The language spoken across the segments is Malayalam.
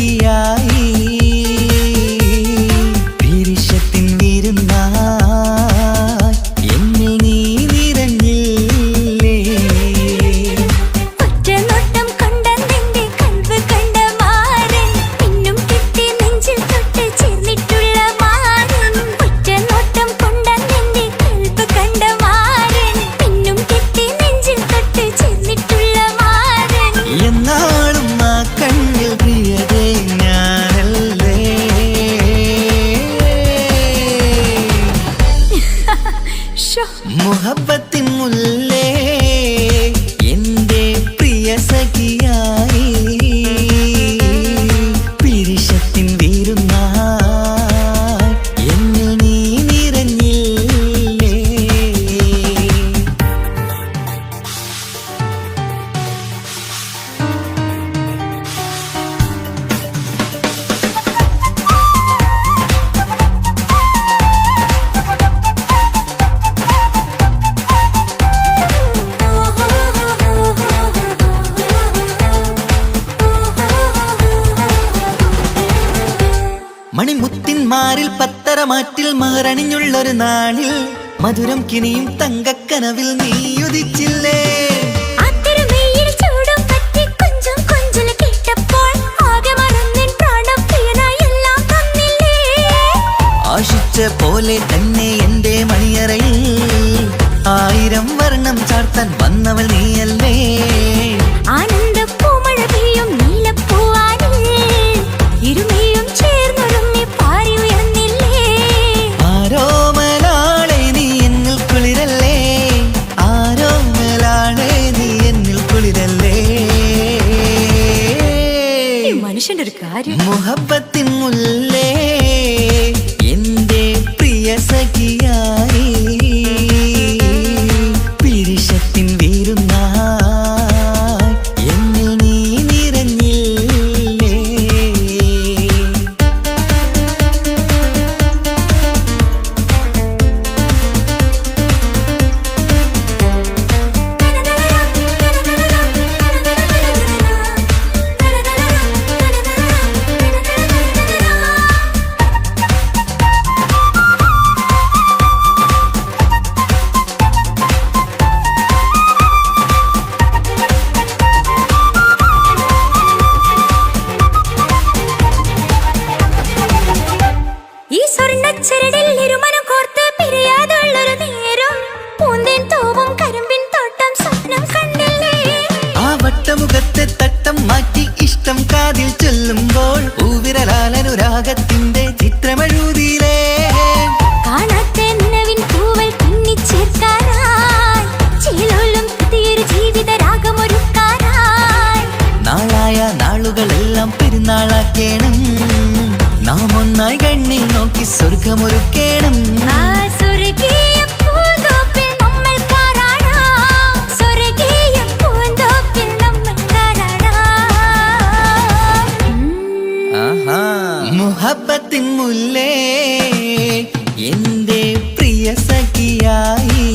സഖിയായി പിരിശത്തിൻ വിരുന്നായി എന്നിൽ നീ നിറഞ്ഞില്ലേ. ഒറ്റനോട്ടം കൊണ്ടെന്റെ കൽവ് കണ്ട മാരൻ പിന്നും കിട്ടി നെഞ്ചിൽ തൊട്ട് ചേർന്നിട്ടുള്ള മാരൻ. ഒറ്റനോട്ടം കൊണ്ടെന്റെ കൽവ് കണ്ട മാരൻ പിന്നും കിട്ടി നെഞ്ചിൽ തൊട്ട് ചേർന്നിട്ടുള്ള മാരൻ. എന്നാളും ആ കണ്ണിൽ പ്രിയതേ ഞാനല്ലേ. മുഹബത്തിൻ മുല്ലേ എന്റെ പ്രിയ സഖിയായി പിരിശത്തിൻ വിരുന്നായി എന്നിൽ നീ നിറഞ്ഞില്ലേ. മണിമുത്തിൻ മാറിൽ പത്തരമാറ്റിൽ മഹറണിഞ്ഞുള്ളൊരു നാളിൽ മധുരം കിനിയും തങ്കക്കനവിൽ നീ ഉദിച്ചില്ലേ. ആശിച്ച പോലെ തന്നെ എന്റെ മണിയറയിൽ 1000 വർണ്ണം ചാർത്താൻ വന്നവൾ നീയല്ലേ. ആനന്ദപ്പൂമഴ പെയ്യും നീലപ്പൂവാനിൽ ഇരുമയും ചേർന്നൊരുങ്ങി പാറി ഉയർന്നില്ലേ. ആരോമലാളെ നീ എന്നിൽ കുളിരല്ലേ. ആരോമലാളെ നീ എന്നിൽ കുളിരല്ലേ. മനുഷ്യന്റെ ഒരു കാര്യം. മുഹബത്തിൻ മുല്ലേ എന്റെ പ്രിയ സഖിയായി പിരിശത്തിൻ വിരുന്നായി എന്നിൽ നീ നിറഞ്ഞില്ലേ. ഈ സ്വർണ്ണച്ചരടിൽ ഇരുമനം കോർത്ത് പിരിയാതുള്ളൊരു നേരം പൂന്തേൻ തോവും കരിമ്പിൻ തോട്ടം സ്വപ്നം കണ്ടില്ലേ. ആ വട്ടമുഖത്തെ തട്ടം മാറ്റി ഇഷ്ടം കാതിൽ ചൊല്ലുമ്പോൾ പൂവിരലാലനുരാഗത്തിന്റെ ചിത്രമെഴുതിയിലേ. കാണാത്ത നിലവിൻ പൂവൽ പിന്നിച്ചേർക്കാനായി ചേലോലും പുതിയൊരു ജീവിത രാഗമൊരുക്കാനായി നാളായ നാളുകളെല്ലാം പെരുന്നാളാക്കേണം. നാം ഒന്നായി കണ്ണിൽ നോക്കി സ്വർഗമൊരുക്കേണം. ആ സ്വർഗീയ പൂന്തോപ്പിൽ നമ്മൾ കാണാം. സ്വർഗീയ പൂന്തോപ്പിൽ നമ്മൾ കാണാം. മുഹബത്തിൻ മുല്ലേ എന്റെ പ്രിയ സഖിയായി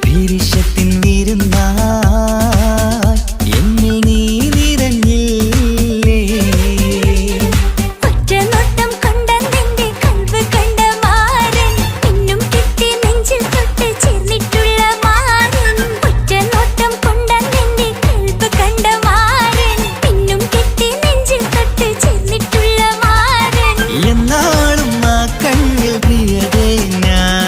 പിരിശത്തിൻ വിരുന്നായി എന്നിൽ നീ നിറഞ്ഞില്ലേ. ഒറ്റനോട്ടം കൊണ്ടെന്റെ കൽവ് കണ്ട മാരൻ പിന്നും കിട്ടി നെഞ്ചിൽ തൊട്ട് ചേർന്നിട്ടുള്ള മാരൻ. ഒറ്റനോട്ടം കൊണ്ടെന്റെ കൽവ് കണ്ട മാരൻ പിന്നും കിട്ടി നെഞ്ചിൽ തൊട്ട് ചേർന്നിട്ടുള്ള മാരൻ. എന്നാളും ആ കണ്ണിൽ പ്രിയതേ ഞാൻ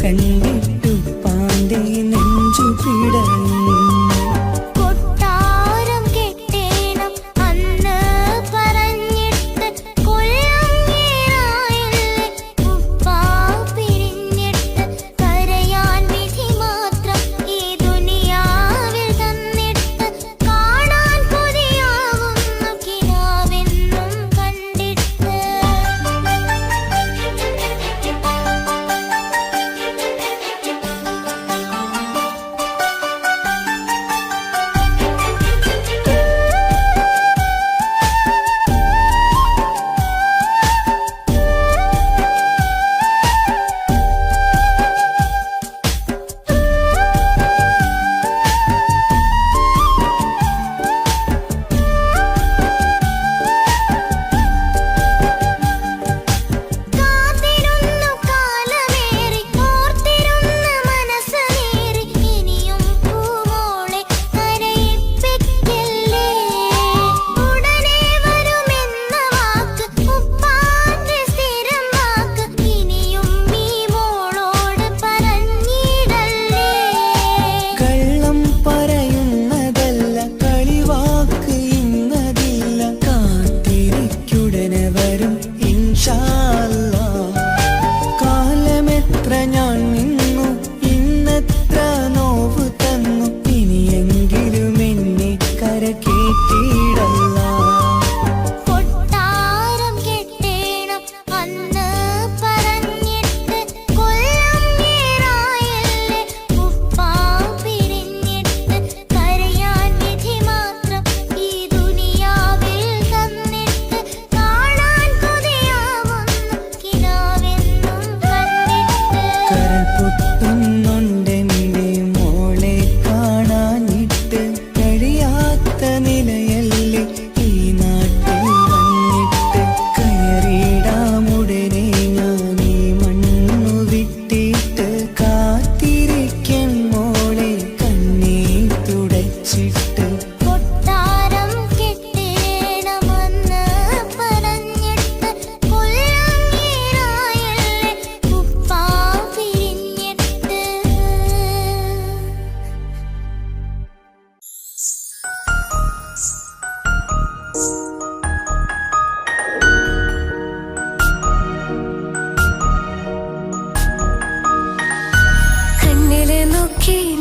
കണ്ടിട്ടു പാന്റെ നെഞ്ചു പിടഞ്ഞു.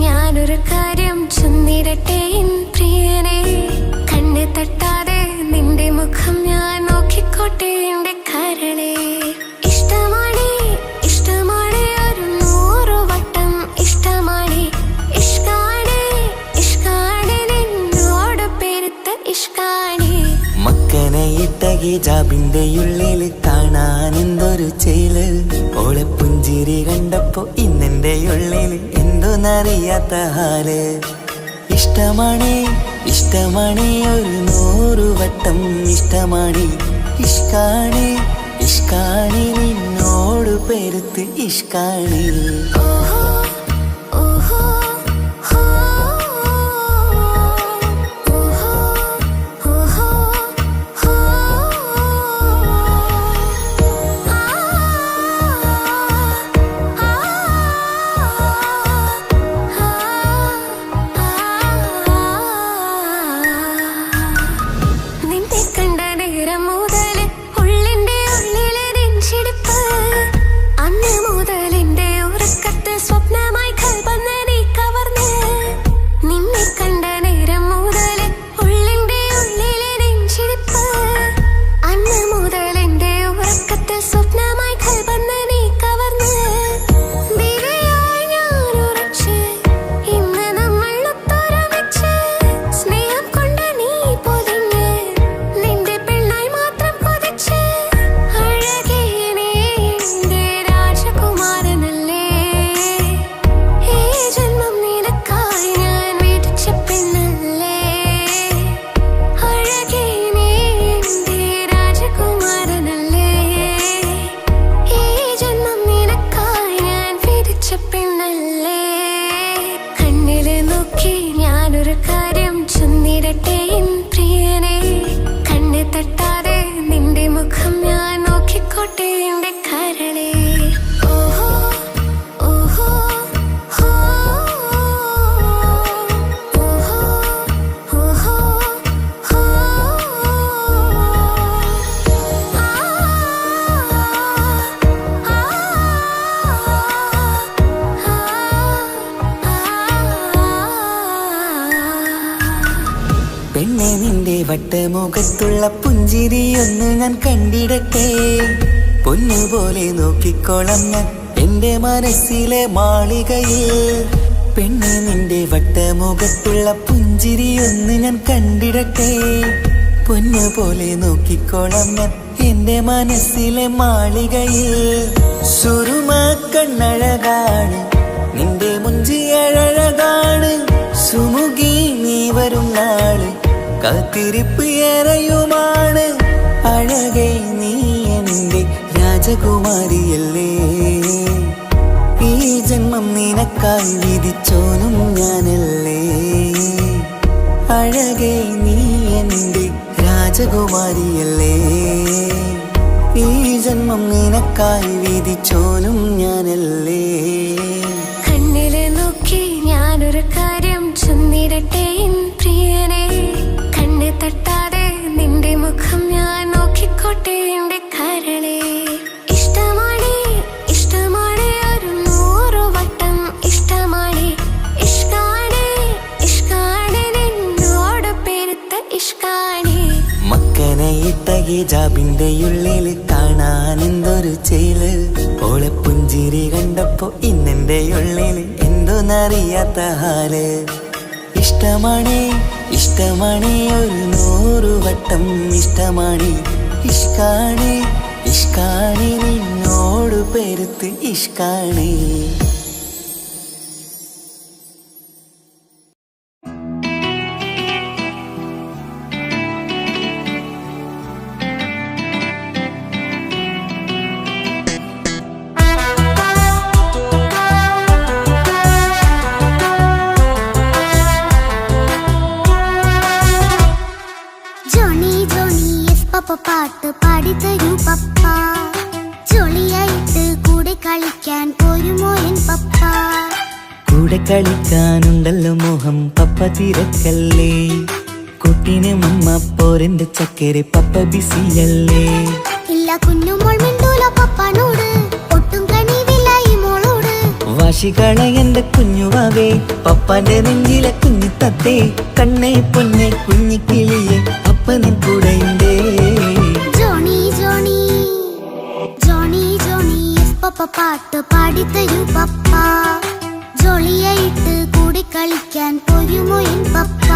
ഞാനൊരു കാര്യം ചൊന്നിടട്ടെ പ്രിയനെ, കണ്ണ് തട്ടാതെ നിന്റെ മുഖം ഞാൻ നോക്കിക്കോട്ടെ എന്റെ കരളെ. ഇഷ്ടമാണ് ഇഷ്ടമാണ് ഒരു 100 വട്ടം ഇഷ്ടമാണ്. ഇഷ്കാണ് ഇഷ്കാണ് നിന്നോട് പെരുത്ത ഇഷ്കാണ്. മക്കനെ ഇട്ട ഹിജാബിന്റെ ഉള്ളിൽ കാണാൻ എന്തൊരു ചേല്. ഓളെ പുഞ്ചിരി കണ്ടപ്പോ ഇന്നെന്റെ ഉള്ളിൽ എന്തോന്നറിയാത്ത ഹാല്. ഇഷ്ടമാണ് ഇഷ്ടമാണ് ഒരു 100 വട്ടം ഇഷ്ടമാണ്. ഇഷ്കാണ് ഇഷ്കാണ് നിന്നോട് പെരുത്ത് ഇഷ്കാണ്. അന്ന് മുതൽ എന്റെ ഉറക്കത്തെ നിന്റെ വട്ടമുഖത്തുള്ള പുഞ്ചിരിയൊന്ന് ഞാൻ കണ്ടിടട്ടെ. പൊന്നുപോലെ നോക്കിക്കോളാം ഞാൻ എന്റെ മനസ്സിലെ മാളികയിൽ. പെണ്ണെ നിന്റെ വട്ടമുഖത്തുള്ള പുഞ്ചിരിയൊന്ന് ഞാൻ കണ്ടിടട്ടെ. പൊന്നുപോലെ നോക്കിക്കോളാം ഞാൻ എന്റെ മനസ്സിലെ മാളികയിൽ. സുറുമ കണ്ണഴകാണ് നിന്റെ മുഞ്ചിയഴകാണ്. സുമുഖി നീ വരും നാള് കാത്തിരിപ്പ് ഏറെയുമാണ്. അഴകേ നീ എന്റെ രാജകുമാരിയല്ലേ. ഈ ജന്മം നിനക്കായി വിധിച്ചോനും ഞാനല്ലേ. അഴകേ നീ എന്റെ രാജകുമാരിയല്ലേ. ഈ ജന്മം നിനക്കായി വിധിച്ചോനും ഞാനല്ലേ. കണ്ണിലെ നോക്കി ഞാനൊരു കാര്യം ചൊന്നിടട്ടെ എൻ പ്രിയനെ. കണ്ണ് തട്ടാതെ നിന്റെ മുഖം ഞാൻ നോക്കിക്കോട്ടെ എന്റെ കരളെ. ഇഷ്ടമാണ് ഇഷ്ടമാണ് ഒരു 100 വട്ടം ഇഷ്ടമാണ്. ഇഷ്കാണ് ഇഷ്കാണ് നിന്നോട് പെരുത്ത ഇഷ്കാണ്. മക്കനയിട്ട ഹിജാബിന്റെ ഉള്ളിൽ കാണാൻ എന്തൊരു ചേല്. ഓളെ പുഞ്ചിരി കണ്ടപ്പോ ഇന്നെന്റെ ഉള്ളിൽ എന്തോന്നറിയാത്ത ഹാല്. ഇഷ്ടമാണ് ഇഷ്ടമാണ് ഒരു 100 വട്ടം ഇഷ്ടമാണ്. ഇഷ്കാണ് ഇഷ്കാണ് നിന്നോട് പെരുത്ത് ഇഷ്കാണ്. പാട്ട് പാടിത്തരൂ പപ്പ. ജോളിയായിട്ട് കൂടെ കളിക്കാൻ പോരുമോ എൻ പപ്പ. കൂടെ കളിക്കാനുണ്ടല്ലോ മോഹം പപ്പ തിരക്കല്ലേ. കുട്ടീനെ മമ്മ പോരെന്റെ ചക്കരെ പപ്പ ബിസിയല്ലേ. ഇല്ല കുഞ്ഞുമോൾ മിണ്ടൂല പപ്പനോട്, ഒട്ടും കണിവില്ല ഈ മോളോട്. വാശികള എന്റെ കുഞ്ഞുവാവേ പപ്പാന്റെ നെഞ്ചിലെ കുഞ്ഞിത്തത്തേ. കണ്ണേ പൊന്നെ കുഞ്ഞിക്കിളിയെ അപ്പനും കൂടെയുണ്ടേ. ജോണി ജോണി ജോണി ജോണി പപ്പ പാട്ട് പാടിത്തരൂ പപ്പ. ജോളിയായിട്ട് കൂടെ കളിക്കാൻ പോരുമോ എൻ പപ്പ.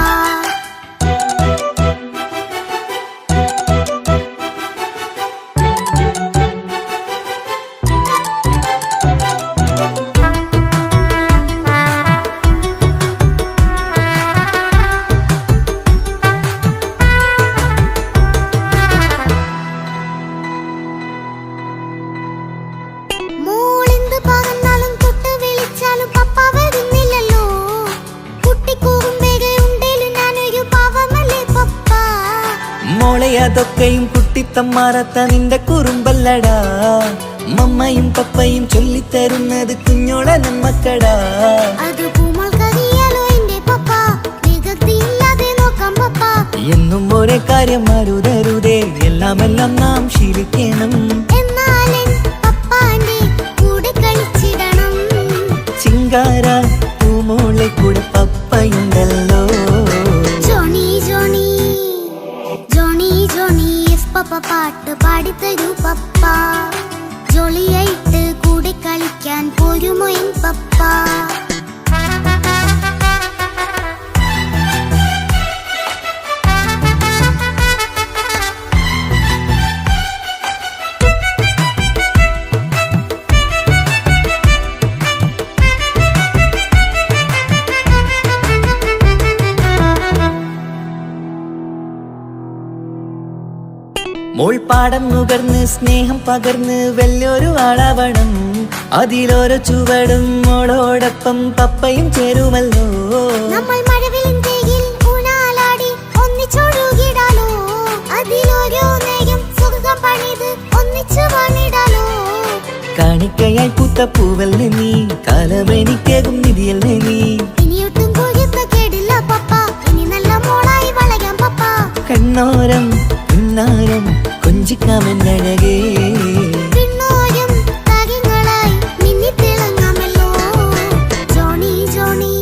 അതൊക്കെയും കുട്ടിത്തമ്മാറത്ത നിന്റെ കുറുമ്പല്ലടാ. മമ്മയും പപ്പയും ചൊല്ലിത്തരുന്നത് കുഞ്ഞോളെ നമ്മക്കടാ. എന്നും ഒരേ കാര്യം അരുതരുതേ, എല്ലാം നാം ശീലിക്കണം. ചിങ്കാര പൂമോളെ കൂടെ പപ്പയുണ്ടല്ലോ. പപ്പ പാട്ട് പാടിത്തരൂ പപ്പ. ജോളിയായിട്ട് കൂടെ കളിക്കാൻ പോരുമോ എൻ പപ്പ. മോൾ പാടം നുകർന്ന് സ്നേഹം പകർന്ന് വലിയൊരു ആളാവണം. അതിലോരോ ചുവടും മോളോടൊപ്പം പപ്പയും ചേരുമല്ലോ. നമ്മൾ മഴവിലിൻ തേയിൽ ഊനാലാടി ഒന്നിച്ചൊഴുകിടാലോ. അതിലോരോ നേരം സുഖം പണിത് ഒന്നിച്ചു വാണിടാലോ. കാണിക്കയായി പൂത്ത പൂവല്ലേ നീ, കാലമെനിക്കേകും നിധിയല്ലേ നീ. ഇനിയൊട്ടും കുഴിത്ത കേടില്ല പപ്പ, ഇനി നല്ല മോളായി വളയാം പപ്പ. കണ്ണോരം പിന്നാരം കൊഞ്ചിക്കാമെന്നഴകേ. പിന്നോരം താരങ്ങളായി മിന്നിത്തിളങ്ങാമല്ലോ. ജോണി ജോണി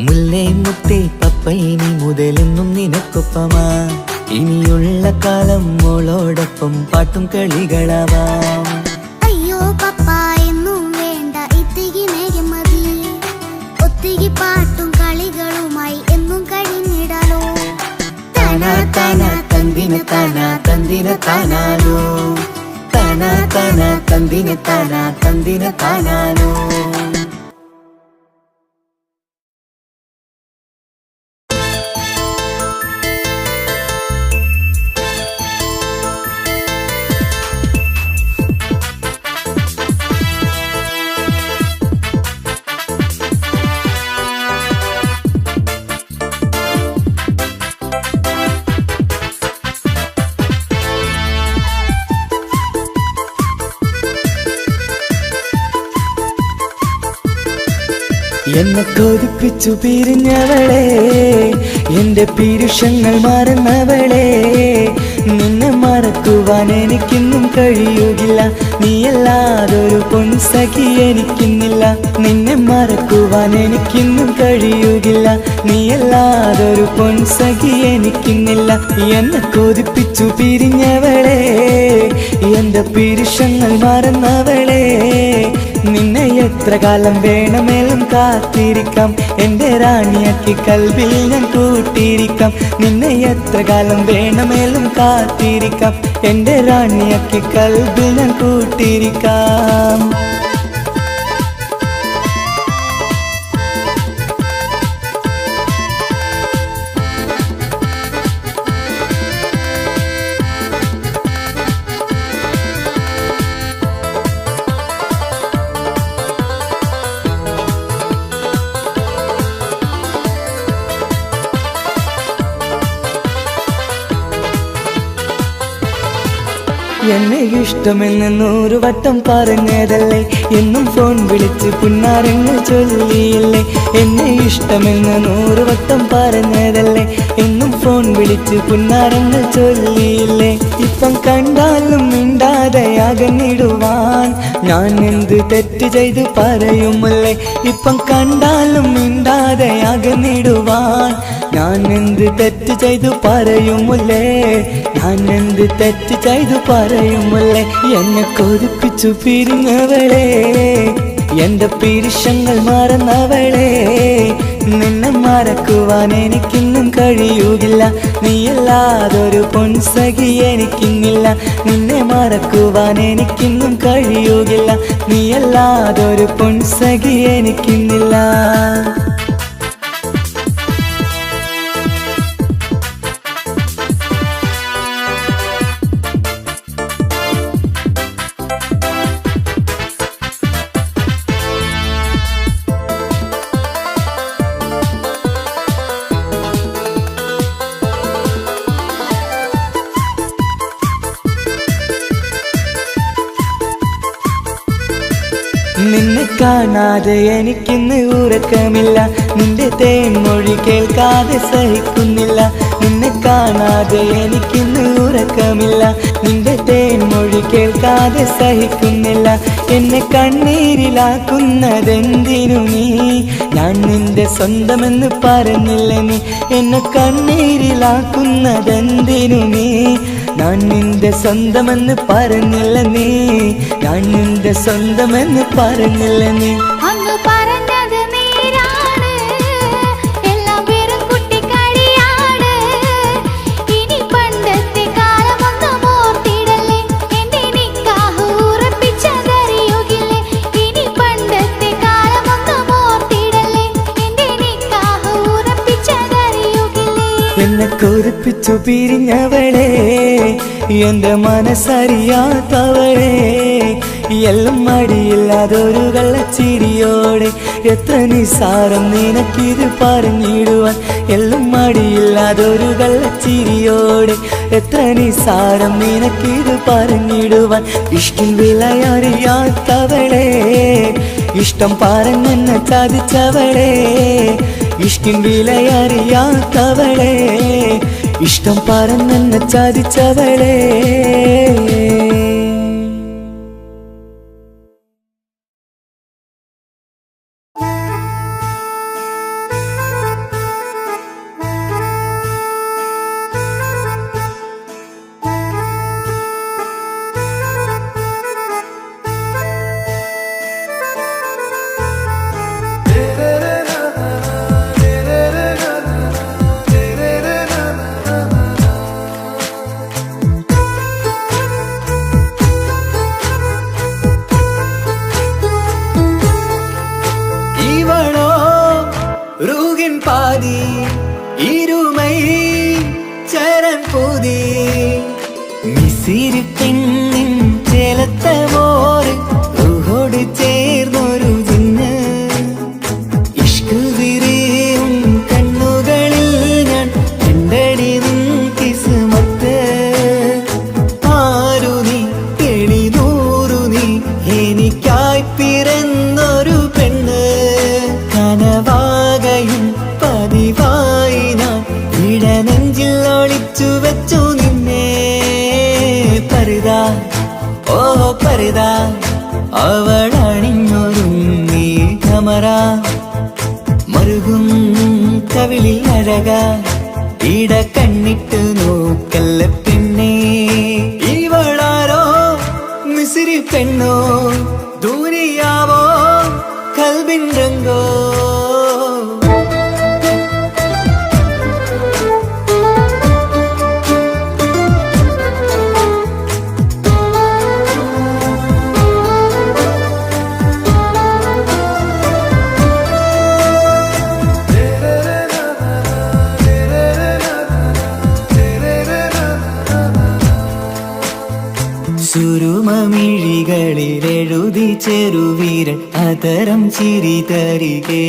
മുല്ലേ മുത്തേ പപ്പ പപ്പ ഇനി മുതലെന്നും നിനക്കൊപ്പമാ. ഇനിയുള്ള കാലം മോളോടൊപ്പം പാട്ടും കളികളാവാം. അയ്യോ പപ്പ എന്നും വേണ്ട ഇത്തിരി നേരം മതി. ഒത്തിരി പാട്ടും കളികളുമായി എന്നും കഴിഞ്ഞിടാലോ. താനാ താനാ തന്തിന താനാ തന്തിന താനാലോ. താനാ താനാ തന്തിന താനാ തന്തിന താനാലോ. എന്നെ കൊതിപ്പിച്ചു പിരിഞ്ഞവളെ, എന്റെ പീരുഷങ്ങൾ മറന്നവളെ. നിന്നെ മറക്കുവാൻ എനിക്കിന്നും കഴിയുകില്ല, നീയല്ലാതൊരു പൊൻസഖി എനിക്കിന്നില്ല. നിന്നെ മറക്കുവാൻ എനിക്കിന്നും കഴിയുകില്ല, നീയല്ലാതൊരു പൊൻസഖി എനിക്കിന്നില്ല. എന്നെ കൊതിപ്പിച്ചു പിരിഞ്ഞവളെ, എന്റെ പീരുഷങ്ങൾ മറന്നവളെ. നിന്നെ എത്ര കാലം വേണമെങ്കിലും കാത്തിരിക്കാം, എന്റെ റാണിയാക്കി കൽവിൽ ഞാൻ കൂട്ടിയിരിക്കാം. നിന്നെ എത്ര കാലം വേണമെങ്കിലും കാത്തിരിക്കാം, എന്റെ റാണിയാക്കി കൽവിൽ ഞാൻ കൂട്ടിയിരിക്കാം. എന്നെ ഇഷ്ടമെന്ന് 100 വട്ടം പറഞ്ഞതല്ലേ, എന്നും ഫോൺ വിളിച്ച് പുന്നാരങ്ങൾ ചൊല്ലിയില്ലേ. എന്നെ ഇഷ്ടമെന്ന് 100 വട്ടം പറഞ്ഞതല്ലേ, എന്നും ഫോൺ വിളിച്ച് പുന്നാരങ്ങൾ ചൊല്ലിയില്ലേ. ഇപ്പം കണ്ടാലും മിണ്ടാതെ അകന്നിടുവാൻ ഞാൻ എന്ത് തെറ്റ് ചെയ്ത് പറയുമല്ലേ. ഇപ്പം കണ്ടാലും മിണ്ടാതെ അകന്നിടുവാൻ ഞാൻ എന്ത് തെറ്റ് ചെയ്തു പറയുമല്ലേ. ഞാൻ എന്ത് തെറ്റ് ചെയ്തു പറയുമല്ലേ. എന്നെ കൊതിപ്പിച്ചു പിരിഞ്ഞവളെ, എന്റെ പീരുഷങ്ങൾ മറന്നവളെ. നിന്നെ മറക്കുവാൻ എനിക്കിന്നും കഴിയുകില്ല, നീയല്ലാതൊരു പൊൻസഖി എനിക്കിന്നില്ല. നിന്നെ മറക്കുവാൻ എനിക്കിന്നും കഴിയുകില്ല, നീയല്ലാതൊരു പൊൻസഖി എനിക്കിന്നില്ല. നിന്നെ കാണാതെ എനിക്കിന്ന് ഉറക്കമില്ല, നിന്റെ തേൻമൊഴി കേൾക്കാതെ സഹിക്കുന്നില്ല. നിന്നെ കാണാതെ എനിക്കിന്ന് ഉറക്കമില്ല, നിന്റെ തേൻമൊഴി കേൾക്കാതെ സഹിക്കുന്നില്ല. എന്നെ കണ്ണീരിലാക്കുന്നതെന്തിനു നീ, ഞാൻ നിന്റെ സ്വന്തമെന്ന് പറഞ്ഞില്ല നീ. എന്നെ കണ്ണീരിലാക്കുന്നതെന്തിനു നീ, ഞാൻ നിന്റെ സ്വന്തമെന്ന് പറഞ്ഞില്ല നീ. ഞാൻ നിന്റെ സ്വന്തമെന്ന് പറഞ്ഞില്ല നീ. അന്ന് പറഞ്ഞത് നേരാണ്, എല്ലാം വെറും കുട്ടിക്കളിയാണ്. ഇനി പണ്ടത്തെ കാലമൊന്നും ഓർത്തിടല്ലേ, എന്റെ നിക്കാഹ് ഉറപ്പിച്ചതറിയുകില്ലേ. ഇനി പണ്ടത്തെ കാലമൊന്നും ഓർത്തിടല്ലേ, എന്റെ നിക്കാഹ് ഉറപ്പിച്ചതറിയുകില്ലേ. എന്നെ കൊതിപ്പിച്ചു പിരിഞ്ഞവളെ, എന്റെ മനസ്സറിയാത്തവളെ. എല്ലാം മടിയില്ലാതൊരു കള്ളച്ചിരിയോടെ, എത്ര നിസാരം നിനക്കിത് പറഞ്ഞിടുവാൻ. എല്ലാം മടിയില്ലാതൊരു കള്ളച്ചിരിയോടെ, എത്ര നിസാരം നിനക്കിത് പറഞ്ഞിടുവാൻ. ഇഷ്ടം വിലയറിയാത്തവളെ, ഇഷ്ടം പറഞ്ഞെന്നെ ചതിച്ചവളെ. ഇഷ്കിൻ വിലയറിയാത്തവളെ, ഇഷ്ടം പറഞ്ഞെന്നെ ചതിച്ചവളെ. പൂതി മിസിരി പെണ്ണിൻ ചേലത്തെ മോര് റൂഹോട് ചേർന്നൊരു ജിന്ന് ഇഷ്ക് വിരിയും കണ്ണുകളിൽ ഞാൻ കണ്ടടി നിൻ കിസ്മത്ത് ആരു നീ എളിനൂറു നീ എനിക്കായി പിറന്നൊരു പെണ്ണ് കനവാകയും പതിവായി ഞാൻ ഇടനെഞ്ചിൽ ഒളിച്ചു വെച്ചു നിന്നെ പരിതാ ഓ പരിതാ അവളണിഞ്ഞൊരുങ്ങി കമറ മറുകും കവിളിൽ അഴക ഇട കണ്ണിട്ട് നോക്കല്ല പിന്നെ ഇവളാരോ മിസിരി പെണ്ണോ ദൂരിയാവോ കൽബിൻ രംഗോ സുരുമമിഴികളിൽ എഴുതി ചെറുവീരൻ അതരം ചിരി തരികേ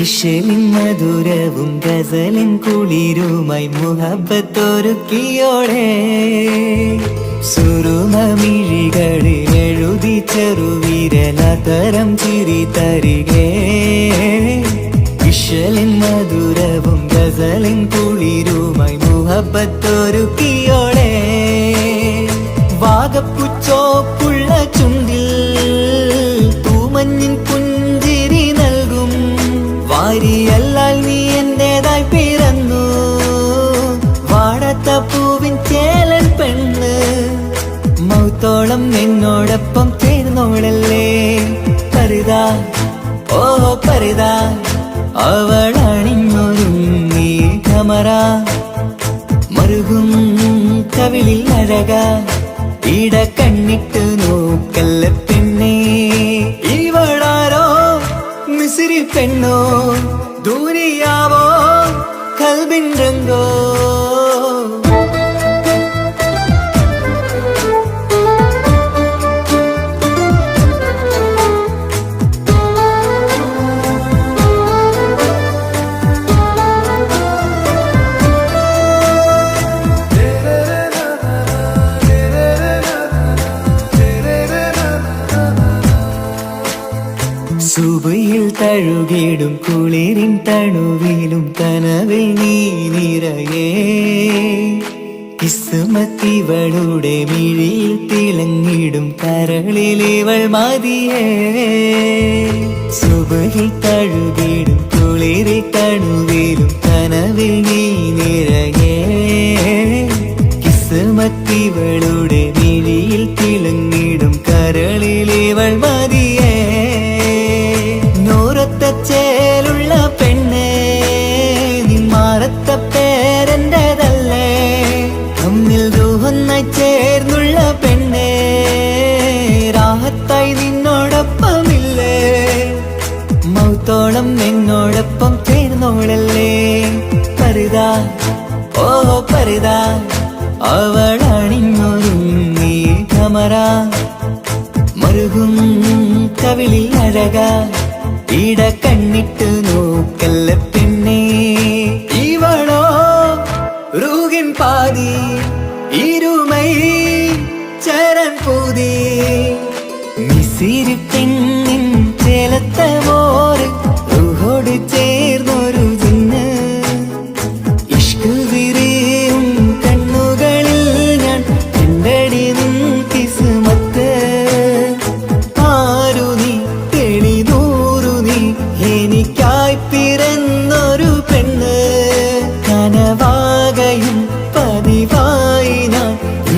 ഇഷലിൻ മധുരവും ഗസലിൻ കുളിരുമായി മുഹബത്തൊരുക്കിയോടെ സുരുമമിഴികളിൽ എഴുതി ചെറുവീരൻ അതരം ചിരി തരികേ ഇഷലിൻ മധുരവും ഗസലിൻ കുളിരുമായി മുഹബത്തൊരുക്കിയോടെ വാഗപ്പുച്ചോപ്പുള്ള ചുണ്ടിൽ തൂമഞ്ഞിൻ പുഞ്ചിരി നൽകും വാരിയല്ലാൽ നീ എന്റേതായി പിറന്നു വാടത്ത പൂവിൻ ചേലൻ പെണ്ണ് മൗത്തോളം എന്നോടൊപ്പം ചേർന്നോളല്ലേ പരിതാ ഓ പരിതാ അവളണിഞ്ഞൊരുങ്ങി കമറ മറുകും കവിളിൽ അഴക ഇട കണ്ണിട്ട് നോക്കല്ല പിന്നെ ഇവളാരോ മിസിരി പെണ്ണോ ദൂരിയാവോ കൽബിൻ രംഗോ സുബയിൽ തഴുകിടും കുളിരിൻ തണുവിലും കനവിൽ നീ നിറയേ കിസ്മത്തിവളുടെ മിഴിയിൽ തിളങ്ങിടും കരളിലിവൾ മതിയേ സുബയിൽ തഴുകിടും കുളിരിൻ തണുവിലും കനവിൽ നീ നിറയേ കിസ്മത്തിവളുടെ മിഴിയിൽ തിളങ്ങിടും കരളിലിവൾ മതിയേ ചേലുള്ള പെണ്ണേ നിന്മാറത്ത പേരെന്റേതല്ലേ തമ്മിൽ ദൂഹൊന്നായി ചേർന്നുള്ള പെണ്ണേ രാഹത്തായി നിന്നോടൊപ്പമില്ലേ മൗത്തോളം എന്നോടൊപ്പം ചേർന്നോളല്ലേ പരിതാ ഓ പരിതാ അവളണിഞ്ഞൊരുങ്ങി കമറ മറുകും കവിളിൽ അഴക ഇട കണ്ണിട്ട് നോക്കല്ല പിന്നെ ഇവളോ റൂഹിൻ പാതി ഇരുമൈ ചരൻ പൂതി മിസിരി പെണ്ണിൻ ചേലത്തെ മോര് റൂഹോട് ചേർന്നൊരു ജിന്ന് ഇഷ്ക് വിരിയും കണ്ണുകളിൽ ഞാൻ കണ്ടടി നിൻ കിസ്മത്ത് ആരു നീ എളിനൂറു നീ എനിക്കായി പിറന്നൊരു പെണ്ണ് കനവാകയും പതിവായി ഞാൻ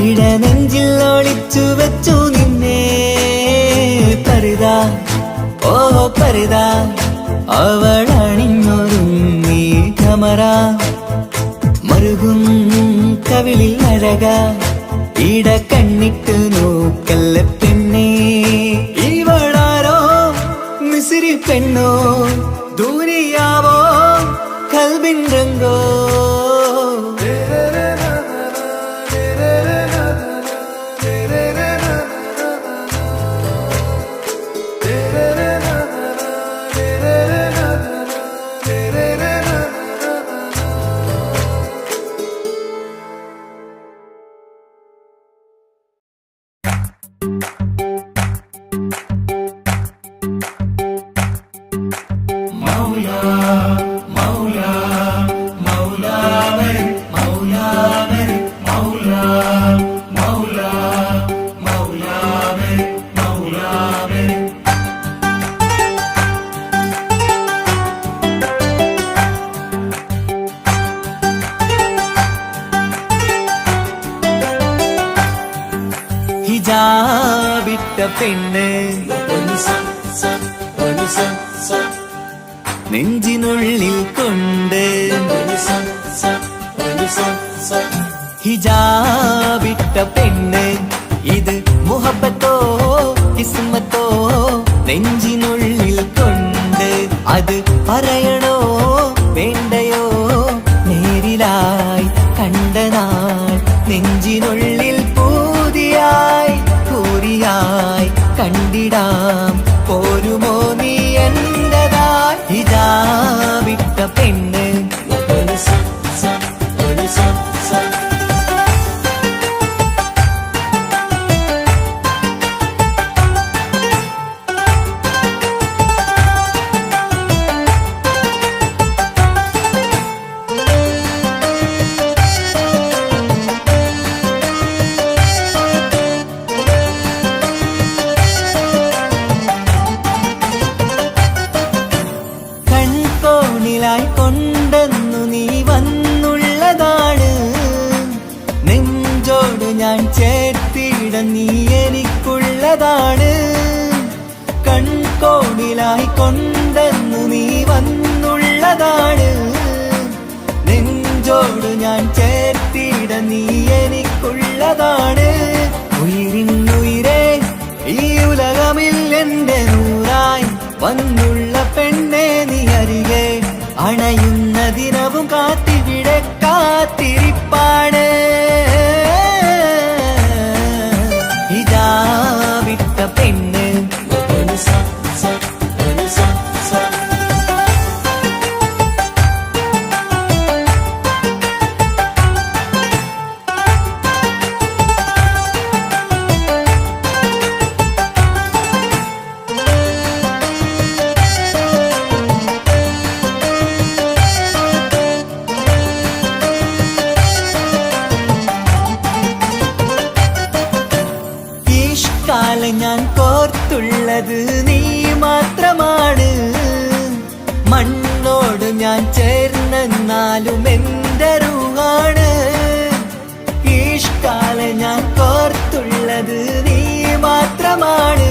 ഇടനെഞ്ചിൽ ഒളിച്ചു വെച്ചു നിന്നെ പരിതാ ഓ പരിതാ അവളണിഞ്ഞൊരുങ്ങി കമറ മറുകും കവിളിൽ അഴക ഇട കണ്ണിട്ട് നോക്കല്ല പിന്നെ ഇവളാരോ മിസിരി പെണ്ണോ ദൂരിയാവോ കൽബിൻ രംഗോ ഹിജാബിട്ട പെണ്ണ് നെഞ്ചിനുള്ളിൽ കൊണ്ട് ഹിജാബിട്ട പെണ്ണ് ഇത് മുഹബത്തോ കിസ്മത്തോ നെഞ്ചിനുള്ളിൽ കൊണ്ട് അത് പറയണോ വേണ്ടയോ നേരിലായി കണ്ട നാൾ നെഞ്ചിനുള്ളിൽ പൂതിയായി പൂരിയായി കണ്ടിടാം പോരുമോ നീ എന്റതായി ഹിജാബിട്ട പെണ്ണ് കൊണ്ടെന്നു നീ വന്നുള്ളതാണ് നെഞ്ചോട് ഞാൻ ചേർത്തിട നീ എനിക്കുള്ളതാണ് കൺകോണിലായി കൊണ്ടെന്നു നീ വന്നുള്ളതാണ് നെഞ്ചോട് ഞാൻ ചേർത്തിട നീ എനിക്കുള്ളതാണ് ഉയിരിന്നുയിരേ ഈ ഉലകമിൽ എന്റെ നൂറായി വന്നുള്ള പെണ്ണെ നീ അരികെ അണയുന്ന ദിനവും കാത്തിവിടെ കാത്തിരിപ്പാണ് ഹിജാബിട്ട പെണ്ണ് ഞാൻ കോർത്തുള്ളത് നീ മാത്രമാണ് മണ്ണോട് ഞാൻ ചേർന്നെന്നാലും എന്റെ റൂഹാണ് ഈഷ്കാല ഞാൻ കോർത്തുള്ളത് നീ മാത്രമാണ്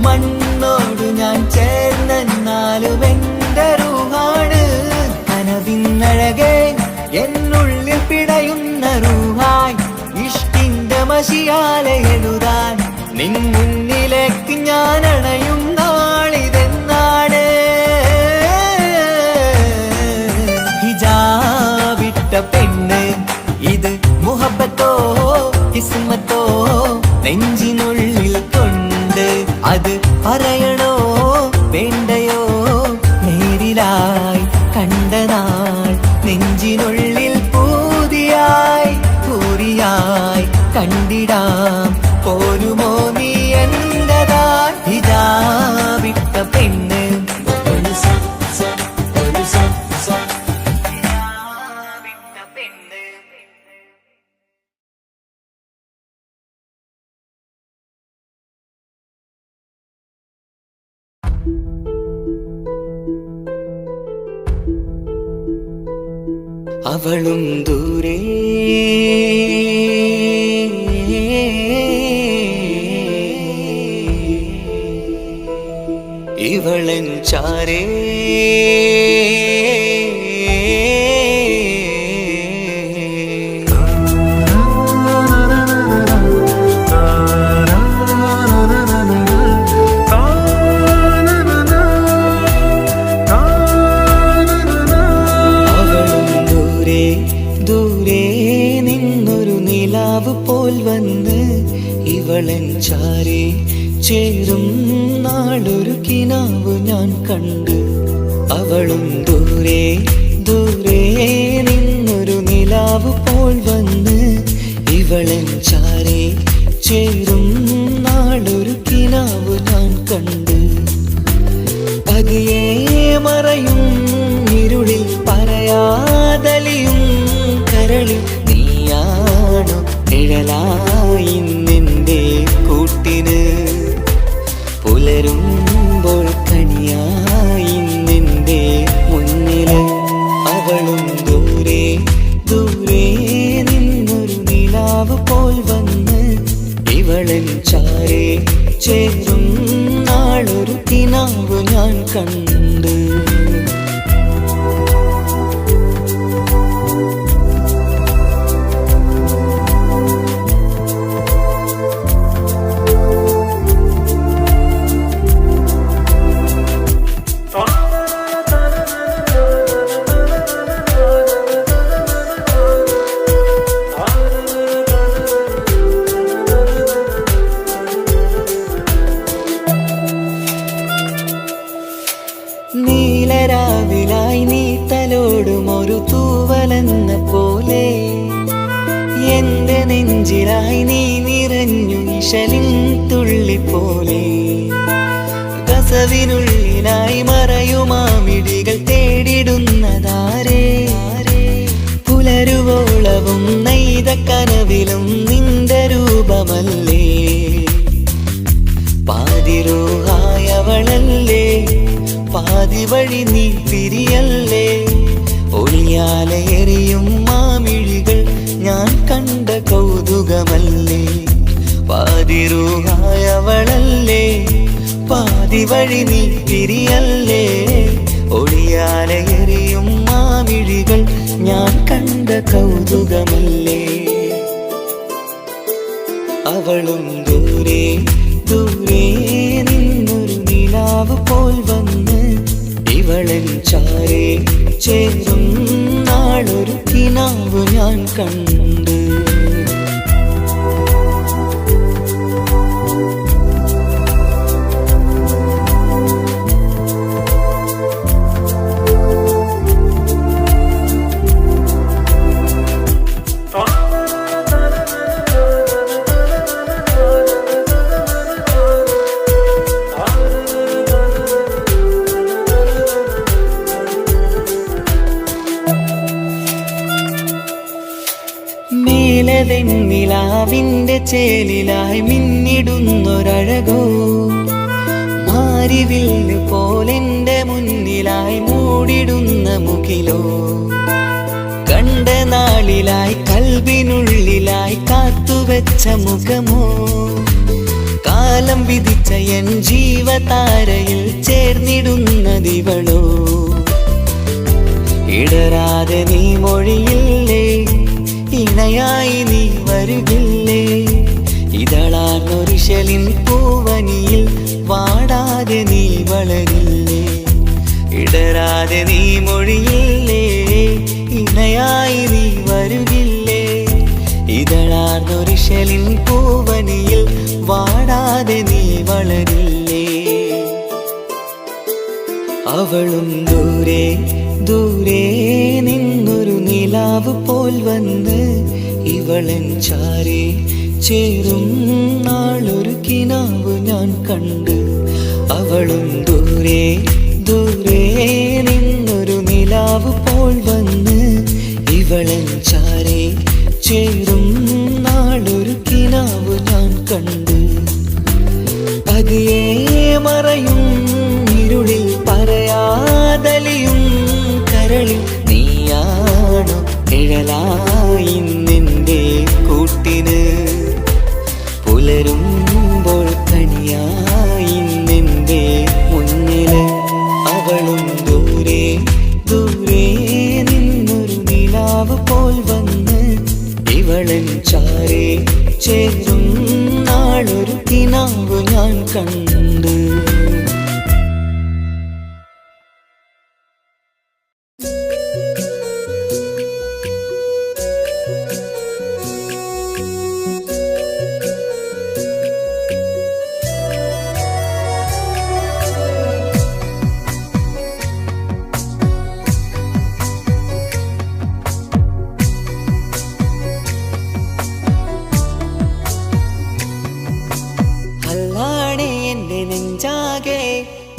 മണ്ണോട് ഞാൻ ചേർന്നെന്നാലും എന്റെ റൂഹാണ് കനവിന്നഴകെ എന്നുള്ളിൽ പിടയുന്ന റൂഹായി ഇഷ്കിന്റെ മഷിയാലെ എഴുതാൻ നിൻ മുന്നിലേക്ക് ഞാൻ അണയും നാളിതെന്നാണ് ഹിജാബിട്ട പെണ്ണ് ഇത് മുഹബത്തോ കിസ്മത്തോ നെഞ്ചിനുള്ളിൽ കൊണ്ട് അത് പറയണോ വേണ്ടയോ നേരിലായി കണ്ട നാൾ നെഞ്ചിനുള്ളിൽ പൂതിയായി പൂരിയായി കണ്ടിടാം പോരുമോ നീ എന്റതായി ഹിജാബിട്ട പെണ്ണ് അവളും ദൂരെ ഇവളൻ ചാരേ പോൽ വന്ന് ഇവളൻ ചാരേ ചേരും നാളൊരു കിനാവ് ഞാൻ കണ്ട് അവളും ദൂരെ ദൂരെ നിന്നൊരു നിലാവ് പോൽ വന്ന് ഇവളൻ ചാരേ ചേരും നാളൊരു കിനാവ് ഞാൻ കണ്ട് പതിയെ മറയും ഇരുളിൽ പറയാതലിയും കരളിൽ നീയാണു നിഴലായി നിന്റെ കൂട്ടിന് പുലരുമ്പോൾ കണിയായി നിന്റെ മുന്നില് അവളും ദൂരെ ദൂരെ നിന്നൊരു നിലാവ് പോൽ വന്ന് ഇവളൻ ചാരേ ചേരും നാളൊരു കിനാവ് ഞാൻ കണ്ട്. നീലരാവിലായി നീ തലോടും ഒരു തൂവലെന്ന പോലെ എന്റെ നെഞ്ചിലായി നീ നിറഞ്ഞു ഇശലിൻ തുള്ളി പോലെ. കസവിനുള്ളിലായി മറയുമാമിടികൾ തേടിടുന്നതാരേ, പുലരുവോളവും നെയ്ത കനവിലും നിന്റെ രൂപമല്ലേ. പാതിരൂഹായവളല്ലേ, പാതി വഴി നീ തിരിയല്ലേ. ഒളിയാലെ എറിയും മാമിഴികൾ ഞാൻ കണ്ട കൗതുകമല്ലേ. പാതിരൂഹായവളല്ലേ, പാതി വഴി നീ തിരിയല്ലേ. ഒളിയാലെ എറിയും മാമിഴികൾ ഞാൻ കണ്ട കൗതുകമല്ലേ. അവളും ദൂരെ ദൂരെ നിന്നൊരു നിലാവ് പോൽ വന്ന് ഇവളൻ ചാരേ ചേരും നാളൊരു കിനാവ് ഞാൻ കണ്ട്. നിലാവിന്റെ ചേലിലായി മിന്നിടുന്നൊരഴകോ, മാരിവില്ല് പോലെന്റെ മുന്നിലായി മൂടിടുന്ന മുകിലോ. കണ്ട നാളിലായി കൽബിനുള്ളിലായി കാത്തുവെച്ച മുഖമോ, കാലം വിധിച്ച എൻ ജീവതാരയിൽ ചേർന്നിടുന്നതിവളോ. ഇടരാതെ നീ മൊഴിയില്ലേ, ഇണയായി നീ വരുകില്ലേ. ഇതളാർന്നൊരിശലിൻ പൂവനിയിൽ വാടാതെ നീ വളരില്ലേ. ഇടരാതെ നീ മൊഴിയില്ലേ, ഇണയായി നീ വരുകില്ലേ. ഇതളാർന്നൊരിശലിൻ പൂവനിയിൽ വാടാതെ നീ വളരില്ലേ. അവളും ദൂരെ ദൂരെ നിന്നൊരു നിലാവ് പോൽ വന്ന് ഇവളൻ ചാരേ ചേരും നാളൊരു കിനാവ് ഞാൻ കണ്ട്. അവളും ദൂരെ ദൂരെ നിന്നൊരു നിലാവ് പോൽ വന്ന് ഇവളൻ ചാരേ ചേരും നാളൊരു കിനാവ് ഞാൻ കണ്ട്. പതിയെ മറയും ഇരുളിൽ പറയാതലിയും കരളിൽ നീയാണോ നിഴലായി നിന്റെ കൂട്ടിന്. പുലരുമ്പോൾ കണിയായി നിന്റെ മുന്നില്. അവളും ദൂരെ ദൂരെ നിന്നൊരു നിലാവ് പോൽ വന്ന് ഇവളൻ ചാരേ ചേരും നാളൊരു കിനാവ് ഞാൻ കണ്ട്.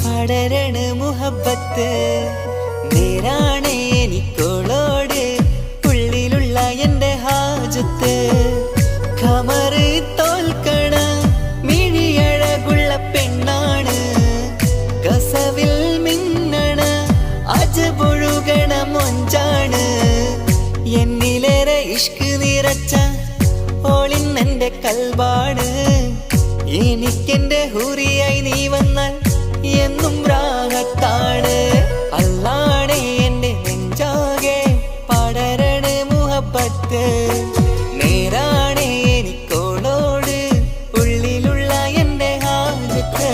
പടരണ മുഹബത്ത് നേരാണ് എനിക്കോളോട് ഉള്ളിലുള്ള എൻ്റെ ഹാജത്ത്. ഖമറ് തോൽക്കണ മിഴിയഴകുള്ള പെണ്ണാണ്, കസവിൽ മിന്നണ അജബൊഴുകണ മൊഞ്ചാണ്. എന്നിലേറെ ഇഷ്ക് നിറച്ച ഓളിന്നെൻ്റെ കൽബാണ്. എനിക്കെന്റെ ഹൂറിയായി നീ വന്നാൽ എന്നും രാഗത്താണ്. അല്ലാണേ എന്റെ നെഞ്ചാകെ പടരണ മുഹബത്ത്. നേരാണേ എനിക്കോളോട് ഉള്ളിലുള്ള എന്റെ ഹാജത്ത്.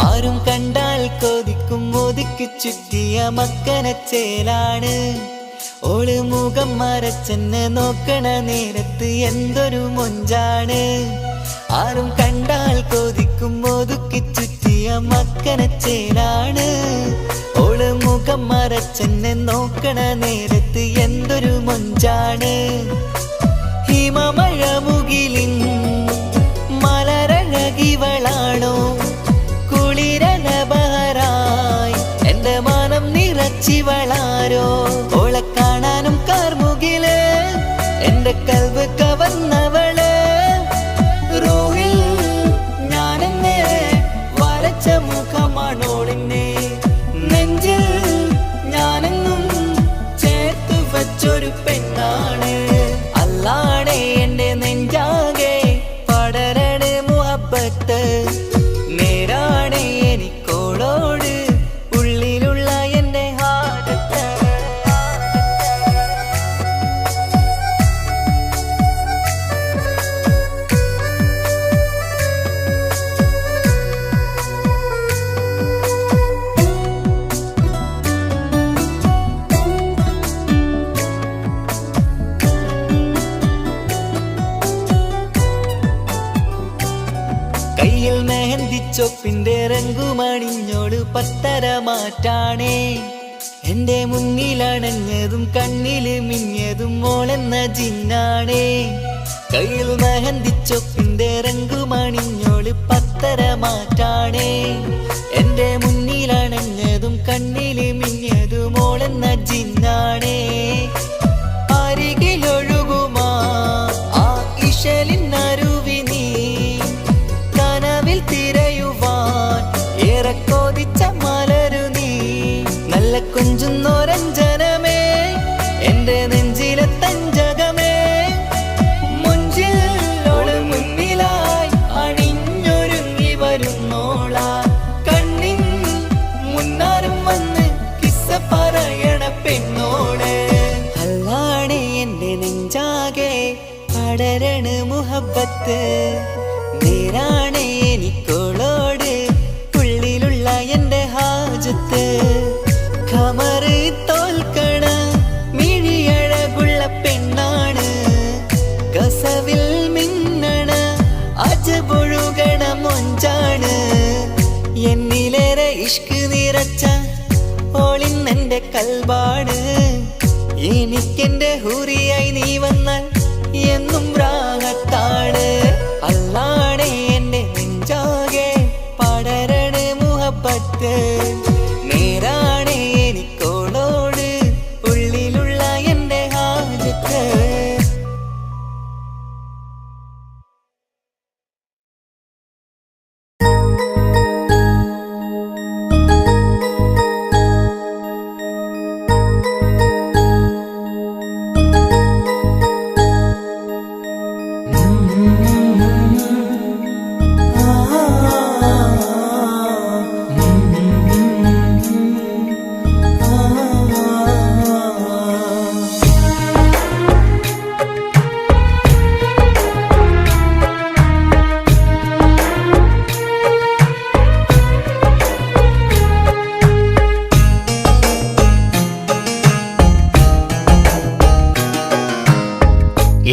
ആരും കണ്ടാൽ കൊതിക്കും ഒതുക്കി ചുറ്റിയ മക്കനച്ചേലാണ്. ഓള് മുഖം മറച്ചെന്നെ നോക്കണ നേരത്ത് എന്തൊരു മൊഞ്ചാണ്. ആരും കണ്ടാൽ കൊതിക്കും ഒതുക്കി ചുറ്റിയ മക്കനച്ചേലാണ്. ഓള് മുഖം മറച്ചെന്നെ നോക്കണ നേരത്ത് എന്തൊരു മൊഞ്ചാണ്. ഹിമമഴ മുകിലിൻ മലരഴകിവളാണോ കുളിരനബഹരായി എന്റെ മാനം നിറച്ചിവളാരോ. ഓളെ കാണാനും കാർമുകില് എന്റെ കൽവ് കവർന്നവള്. റോഹിൽ ഞാനെന്നെ വരച്ച മുഖമാണോളിന്നെ. നെഞ്ചിൽ ഞാനെന്നും ചേർത്ത് വച്ചൊരു പെണ്ണാണ്. അല്ലാണേ എന്റെ നെഞ്ചാകെ പടരണ മുഹബത്ത്. നേരാണേ എനിക്കോളോട് ഉള്ളിലുള്ള എന്റെ ഹാജത്ത്. കയ്യിൽ മെഹന്തിച്ചൊപ്പിന്റെ രംഗുമണിഞ്ഞോട് പത്തര മാറ്റാണേ. എന്റെ മുന്നിലണഞ്ഞതും കണ്ണില് മിഞ്ഞതും മോളെന്ന ജിന്നാണേ. കയ്യിൽ മെഹന്തിച്ചൊപ്പിന്റെ രംഗുമണിഞ്ഞോട് പത്തര മാറ്റാണേ. എന്റെ മുന്നിലണഞ്ഞതും കണ്ണില് മിഞ്ഞതും മോളെന്ന ജിന്നാണേ. അരികിലൊഴുകുമാ ആ ഇശലിനരുവി നീ കനവിൽ തിരയുവാൻ ഏറെ കൊതിച്ച മലരു നീ. നല്ല കുഞ്ചുന്നോരഞ്ജനമേ എന്റെ നെഞ്ചിലെ തഞ്ചകമേ. മുഞ്ചിലോള് മുന്നിലായി അണിഞ്ഞൊരുങ്ങി വരുന്നോളാ. കണ്ണിൻ മുന്നാരും വന്ന് കിസ്സ പറയണ പെണ്ണോട്. അല്ലാണേ എന്റെ നെഞ്ചാകെ പടരണ മുഹബത്ത്. നേരാണേ എനിക്കോളോട് ഉള്ളിലുള്ള എന്റെ ഹാജത്ത്. ഖമറ് തോൽക്കണ മിഴിയഴകുള്ള പെണ്ണാണ്. കസവിൽ മിന്നണ അജബൊഴുകണ മൊഞ്ചാണ്. എന്നിലേറെ ഇഷ്ക് നിറച്ച ഓളിന്നെന്റെ കൽബാണ്. എനിക്കെന്റെ ഹൂറിയായി നീ വന്നാൽ എന്നും രാഗത്താണ്. അല്ലാണേ എന്റെ നെഞ്ചാകെ പടരണ മുഹബത്ത്. നേരാണേ എനിക്കോളോട് ഉള്ളിലുള്ള എന്റെ ഹാജത്ത്.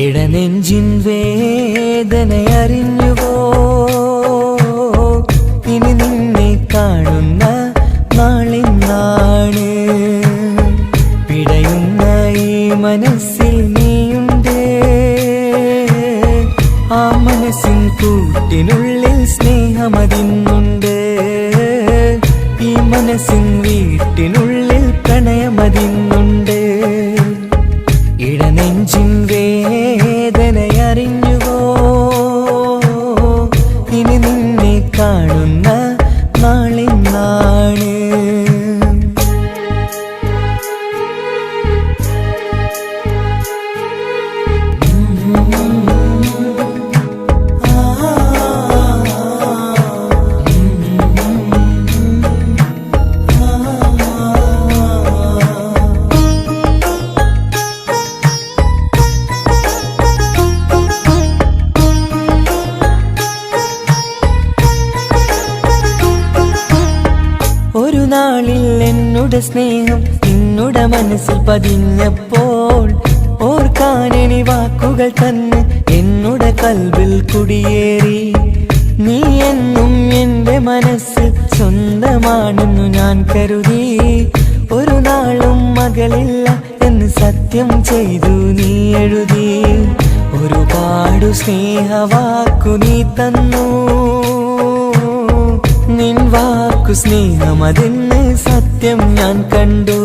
ഇടനെഞ്ചിൻ വേദനയറിഞ്ഞുവോ ഇനി നിന്നെ കാണുന്ന നാളിന്നാണ്. പിടയുന്ന ഈ മനസ്സിൽ നീയുണ്ട്. ആ മനസ്സിൻ കൂട്ടിനുള്ളിൽ സ്നേഹമതിന്നുണ്ട്. ഈ മനസ്സിൻ വീട്ടിനുള്ളിൽ പ്രണയമതിന്നുണ്ട്. നാളിന്നാണ്. ഒരു നാളിൽ എന്നുടെ സ്നേഹം നിന്നുടെ മനസ്സിൽ പതിഞ്ഞപ്പോൾ ഓർക്കാനെനി വാക്കുകൾ തന്നെ എന്നുടെ കൽബിൽ കുടിയേറി. നീ എന്നും എന്റെ മനസ്സിൽ സ്വന്തമാണെന്നു ഞാൻ കരുതി. ഒരു നാളും മകളില്ല എന്ന് സത്യം ചെയ്തു നീ എഴുതി. ഒരുപാടു സ്നേഹവാക്കു നീ തന്നു. നിൻ വാക്കു സ്നേഹമതെന്ന് സത്യം ഞാൻ കണ്ടു.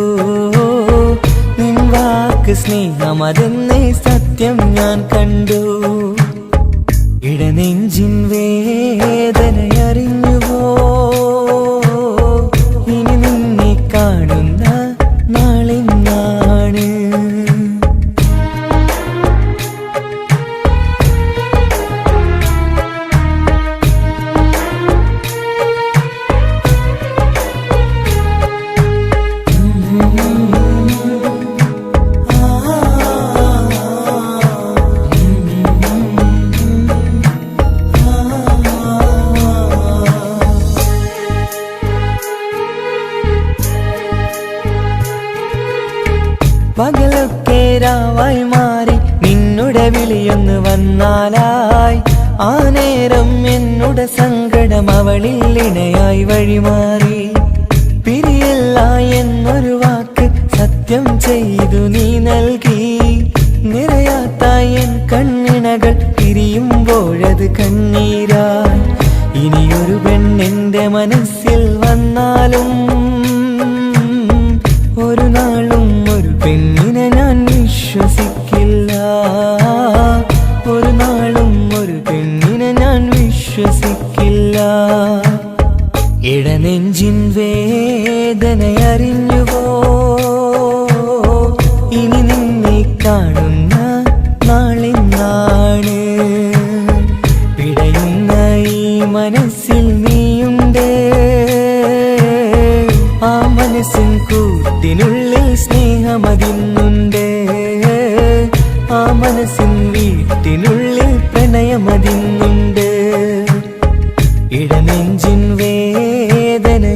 നിൻ വാക്ക് സ്നേഹമതെന്ന് സത്യം ഞാൻ കണ്ടു. ഇടനെഞ്ചിൻ വേദനയറിഞ്ഞുവോ ഇനി നിന്നെ കാണുന്ന നാളിന്നാണ്. പകലൊക്കെ രാവായി മാറി നിന്നുടെ വിളിയൊന്ന് വന്നാലായി. ആ നേരം എന്നുടെ സങ്കടം അവളിൽ ഇണയായി വഴിമാറി. പിരിയല്ല എന്നൊരു വാക്ക് സത്യം ചെയ്തു നീ നൽകി. നിറയാത്ത എൻ കണ്ണിണകൾ പിരിയുമ്പോഴത് കണ്ണീരായി. ഇനിയൊരു പെണ്ണെന്റെ മനസ്സിൽ വന്നാലും ഒരു നാളും ഒരു പെണ്ണിനെ ഞാൻ വിശ്വസിക്കില്ല. ഒരു നാളും ഒരു പെണ്ണിനെ ഞാൻ വിശ്വസിക്കില്ല. ഇടനെഞ്ചിൻ വേദനയറിഞ്ഞുവോ ഇനി നിന്നെ കാണുന്ന നാളിന്നാണ്. പിടയുന്ന ഈ മനസ്സിൽ നീയുണ്ട്. ആ മനസ്സിൻ കൂട്ടിനുള്ളിൽ സ്നേഹമതിന്നുണ്ട്. ആ മനസ്സിൻ വീട്ടിനുള്ളിൽ പ്രണയമതിന്നുണ്ട്. ഇടനെഞ്ചിൻ വേദനയറിഞ്ഞുവോ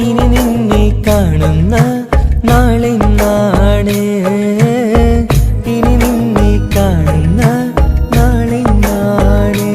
ഇനി നിന്നെ കാണുന്ന നാളിന്നാണ്. ഇനി നിന്നെ കാണുന്ന നാളിന്നാണ്.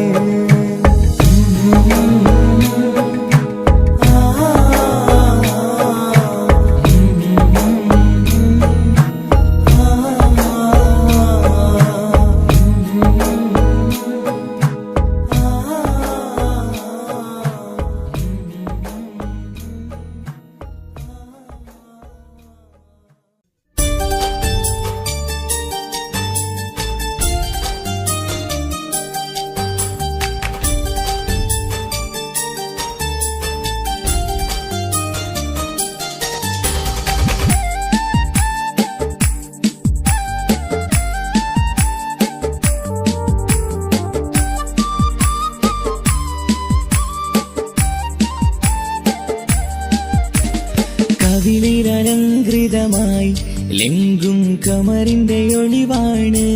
കവിളിലലങ്കൃതമായി ലെങ്കും കമറിന്റെ ഒളിവാണ്.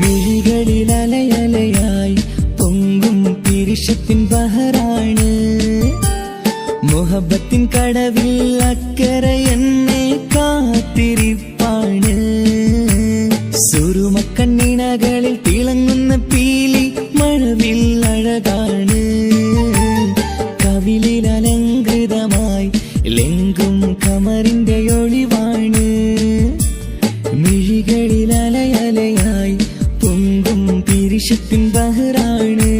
മിഴികളിൽ അലയലയായി പൊങ്കും പിരിശത്തിൻ ബഹറാണ്. മുഹബത്തിൻ കടവിൽ അക്കരെ എന്നെ കാത്തിരിപ്പാണ്. സുറുമക്കണ്ണിണകളിൽ തിളങ്ങുന്ന പീലി മഴവിൽ അഴകാണ്. കവിളിൽ അലങ്കൃതമായി ലെങ്കും കമറിന്റെ ഒളിവാണ്. മിഴികളിൽ അലയലയായി പൊങ്കും പിരിശത്തിൻ ബഹറാണ്.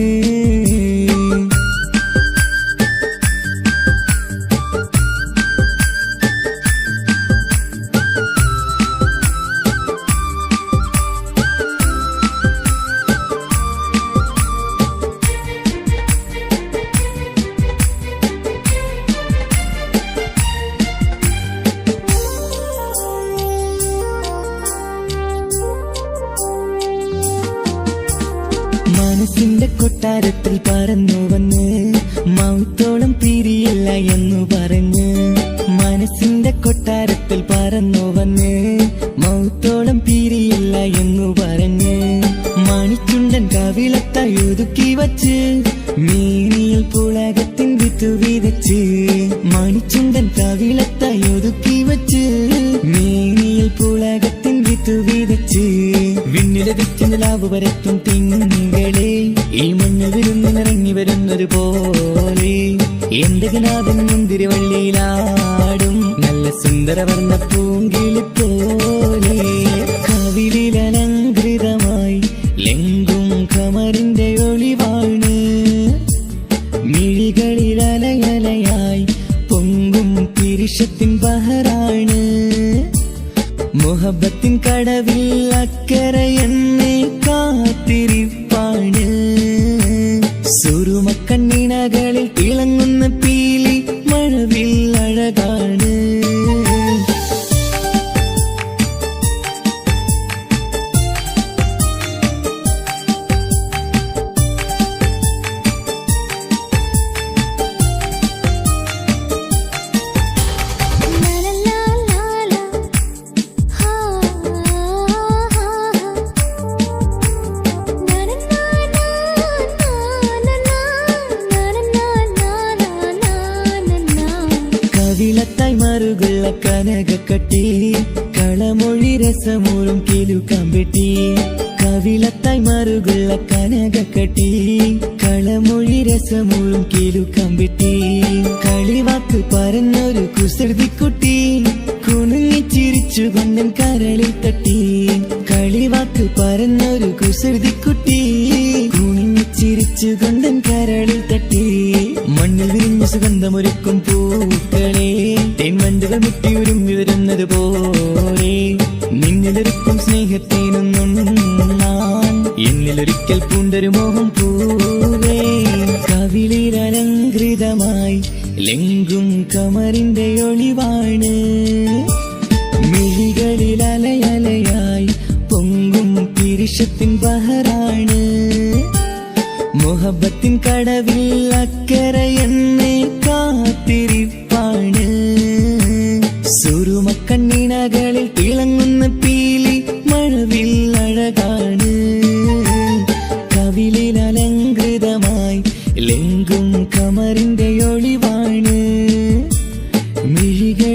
പറന്നു വന്ന് മൗത്തോളം പിരിയില്ല എന്നു പറഞ്ഞ് മനസ്സിന്റെ കൊട്ടാരത്തിൽ പറന്നു വന്ന് മൗത്തോളം പിരിയില്ല എന്നു പറഞ്ഞ് മണിച്ചുണ്ടൻ കവിളത്തായി ഒതുക്കി വച്ച് മീനിയിൽ പുളകത്തിൻ വിത്തു വിതച്ച് മണിച്ചുണ്ടൻ കവിളത്തായി ഒതുക്കി വച്ച് മീനിയിൽ പുളകത്തിൻ വിത്തു വിതച്ച് വിണ്ണിലതിച്ച് നിലാവ് വരത്തും തിങ്കളെ ഈ മണ്ണിൽ വിരുന്നിനിറങ്ങി വരുന്നത് പോലെ എന്റെ ഗനാഥൻ മുന്തിരിവള്ളിയിലാടും നല്ല സുന്ദരവർണ്ണ പൂങ്കിളി പോലെ കവിളിലലങ്കൃതമായി ലെങ്കും കമറിന്റെ ഒളിവാണ് മിഴികളിലലയലയായി പൊങ്കും പിരിശത്തിൻ ബഹറാണ് മുഹബത്തിൻ കടവിൽ അക്കരെ എന്നെ കാത്തിരിപ്പാണ് സുറുമക്കണ്ണിണകളിൽ തിളങ്ങുന്ന പീലി മഴവിൽ അഴകാണ് കവിളത്തായി മറുകുള്ള കനകക്കട്ടി കളമൊഴി രസമൂറും കിലുക്കമ്പെട്ടി കവിളത്തായി മറുകുള്ള കനകക്കട്ടി കളമൊഴി രസമൂറും കിലുക്കമ്പെട്ടി കളിവാക്ക് പറഞ്ഞൊരു കുസൃതിക്കുട്ടി കുണുങ്ങി ചിരിച്ചു കൊണ്ടൻ കരളിൽ തട്ടി കളിവാക്ക് പറഞ്ഞൊരു കുസൃതിക്കുട്ടി കുണുങ്ങി ചിരിച്ചു കൊണ്ടൻ കരളിൽ തട്ടി മണ്ണിൽ വിരിഞ്ഞ സുഗന്ധമൊരുക്കും പൂക്കളെ തേൻവണ്ടുകൾ മുട്ടിയുരുമ്പി വരുന്നത് പോലെ നിന്നിലൊരുക്കും സ്നേഹത്തേനൊന്നും എന്നിലൊരിക്കൽ പൂണ്ടൊരു മോഹം പൂവേ കവിളിലലങ്കൃതമായി ലെങ്കും കമറിന്റെ ഒളിവാണ് മിഴികളിലലയലയായി പൊങ്കും പിരിശത്തിൻ ബഹറാണ് മുഹബത്തിൻ കടവിൽ അക്കരെ എന്നെ കാത്തിരിപ്പാണ് സുറുമക്കണ്ണിണകളിൽ തിളങ്ങുന്ന പീലി മഴവിൽ അഴകാണ് കവിളിലലങ്കൃതമായി ലെങ്കും കമറിന്റെ ഒളിവാണ് മിഴികളിലലയലയായി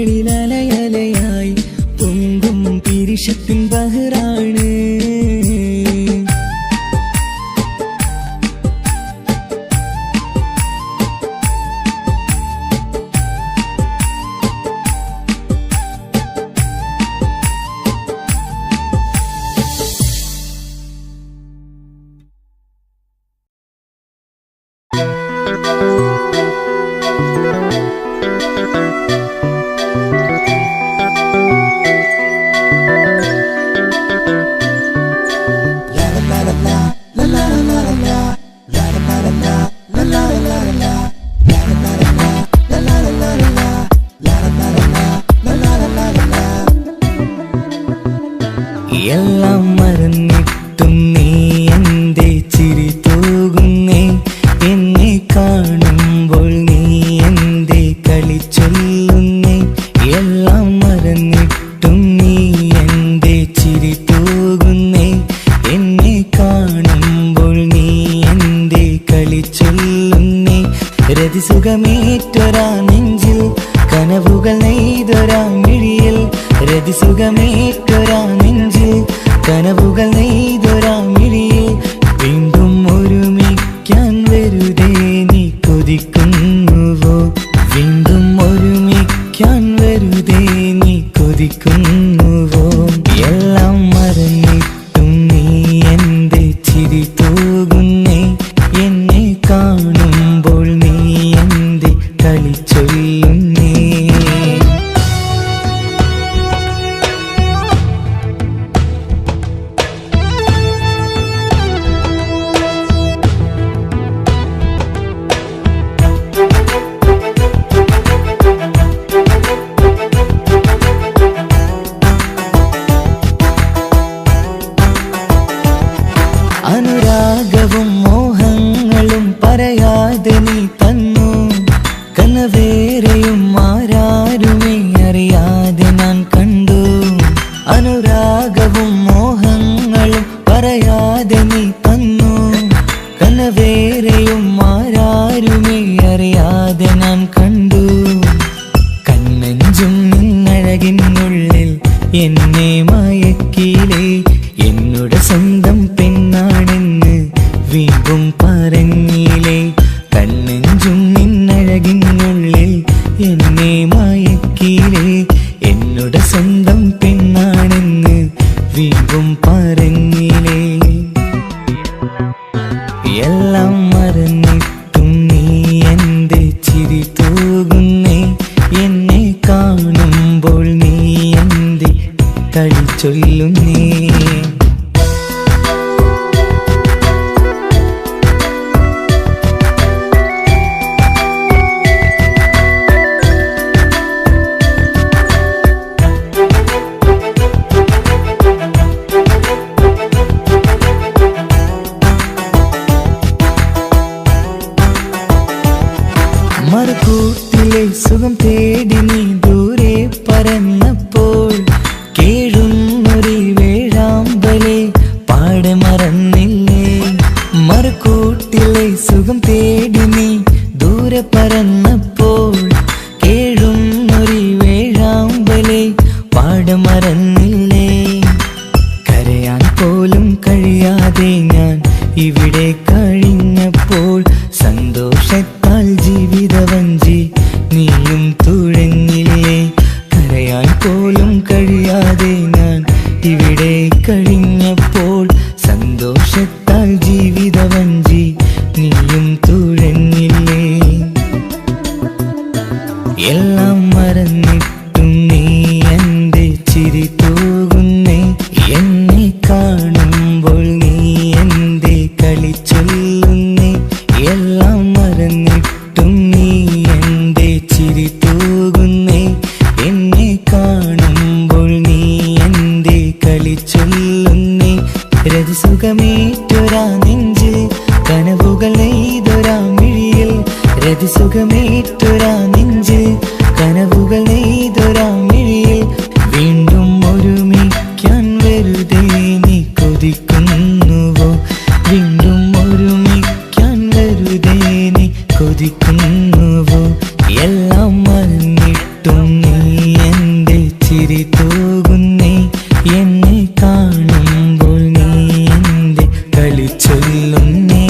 പൊങ്കും പിരിശത്തിൻ ബഹറാണ് എല്ലാം മറന്നിട്ടും നീ എന്റെ ചിരി തൂകുന്നേ എന്നെ കാണുമ്പോൾ നീ എന്റെ കളി ചൊല്ലുന്നേ എല്ലാം മറന്നിട്ടും നീ എന്റെ ചിരി തൂകുന്നേ എന്നെ കാണുമ്പോൾ നീ എന്റെ കളി ചൊല്ലുന്നേ രതിസുഖമേറ്റൊരാ നെഞ്ചിൽ കനവുകൾ നെയ്തൊരാ മിഴിയിൽ രതിസുഖമേറ്റൊരാ നെഞ്ചിൽ കനവുകൾ നെയ്തൊരാ മിഴിയിൽ വീണ്ടും ഒരുമിക്കാൻ വെറുതെ നീ കൊതിക്കുന്നുവോ വീണ്ടും ഒരുമിക്കാൻ വെറുതെ നീ കൊതിക്കുന്നുവോ എല്ലാം മറന്നിട്ടും നീ എന്റെ ചിരി തൂകുന്നേ എന്നെ കാണുമ്പോൾ നീ എന്റെ കളി ചൊല്ലുന്നേ അനുരാഗവും മോഹങ്ങളും നീ തന്നു. കനവേറെയും ആരാരുമേ അറിയാതെ ഞാൻ കണ്ടു. അനുരാഗവും മോഹങ്ങളും പറയാതെ നീ തന്നു. കനവേറെയും ആരാരുമേ അറിയാതെ ഞാൻ കണ്ടു. കണ്ണെഞ്ചും നിന്നഴകിനുള്ളിൽ എന്നെ മയക്കിയിലേ. എന്നോട് സ്വന്തം പെണ്ണാണെന്ന് വീണ്ടും പറഞ്ഞില്ലേ. കണ്ണെഞ്ചും നിന്നഴകിനുള്ളിൽ എന്നെ മയക്കിയിലേ. എന്നോട് സ്വന്തം പെണ്ണാണെന്ന് വീണ്ടും പറഞ്ഞില്ലേ. എല്ലാം മറന്നിട്ടും നീ എന്റെ ചിരി തൂകുന്നേ. എന്നെ കാണുമ്പോൾ നീ എന്റെ കളി ചൊല്ലുന്നേ. മറുകൂട്ടിലെ സുഖം തേടി നീ ദൂരെ പറന്നപ്പോൾ കേഴുന്നൊരു വേഴാമ്പലെ പാടെ മറന്നില്ലേ. മറുകൂട്ടിലെ സുഖം തേടി നീ ദൂരെ പറന്നപ്പോൾ കേഴുന്നൊരു വേഴാമ്പലെ പാടെ മറന്നില്ലേ. കരയാൻ പോലും കഴിയാതെ ഞാൻ ഇവിടെ കഴിഞ്ഞപ്പോൾ സന്തോഷത്താൽ ജീവിതവഞ്ചി നീയും തുഴഞ്ഞില്ലേ. കരയാൻ പോലും കഴിയാതെ ഞാൻ ഇവിടെ കഴിഞ്ഞപ്പോൾ സന്തോഷത്താൽ ജീവിതവഞ്ചി നീയും തുഴഞ്ഞില്ലേ. എല്ലാം മറന്നിട്ടും നീ എന്റെ ചിരി തൂകുന്നേ. എന്നെ കാണുമ്പോൾ നീ എന്റെ കളി ചൊല്ലുന്നേ. എല്ലാം മറന്നിട്ടും നീ എന്റെ ചിരി തൂകുന്നേ. എന്നെ കാണുമ്പോൾ നീ എന്റെ കളി ചൊല്ലുന്നേ. രതിസുഖമേറ്റൊരാ നെഞ്ചിൽ കനവുകൾ നെയ്തൊരാ മിഴിയിൽ. രതിസുഖമേറ്റൊരാ നെഞ്ചിൽ കനവുകൾ നെയ്തൊരാ മിഴിയിൽ. വീണ്ടും ഒരുമിക്കാൻ വെറുതെ നീ കൊതിക്കുന്നുവോ. വീണ്ടും ഒരുമിക്കാൻ വെറുതെ നീ കൊതിക്കുന്നുവോ. എല്ലാം മറന്നിട്ടും നീ എന്റെ ചിരി തൂകുന്നേ. എന്നെ കാണുമ്പോൾ നീ എന്റെ കളി ചൊല്ലുന്നേ.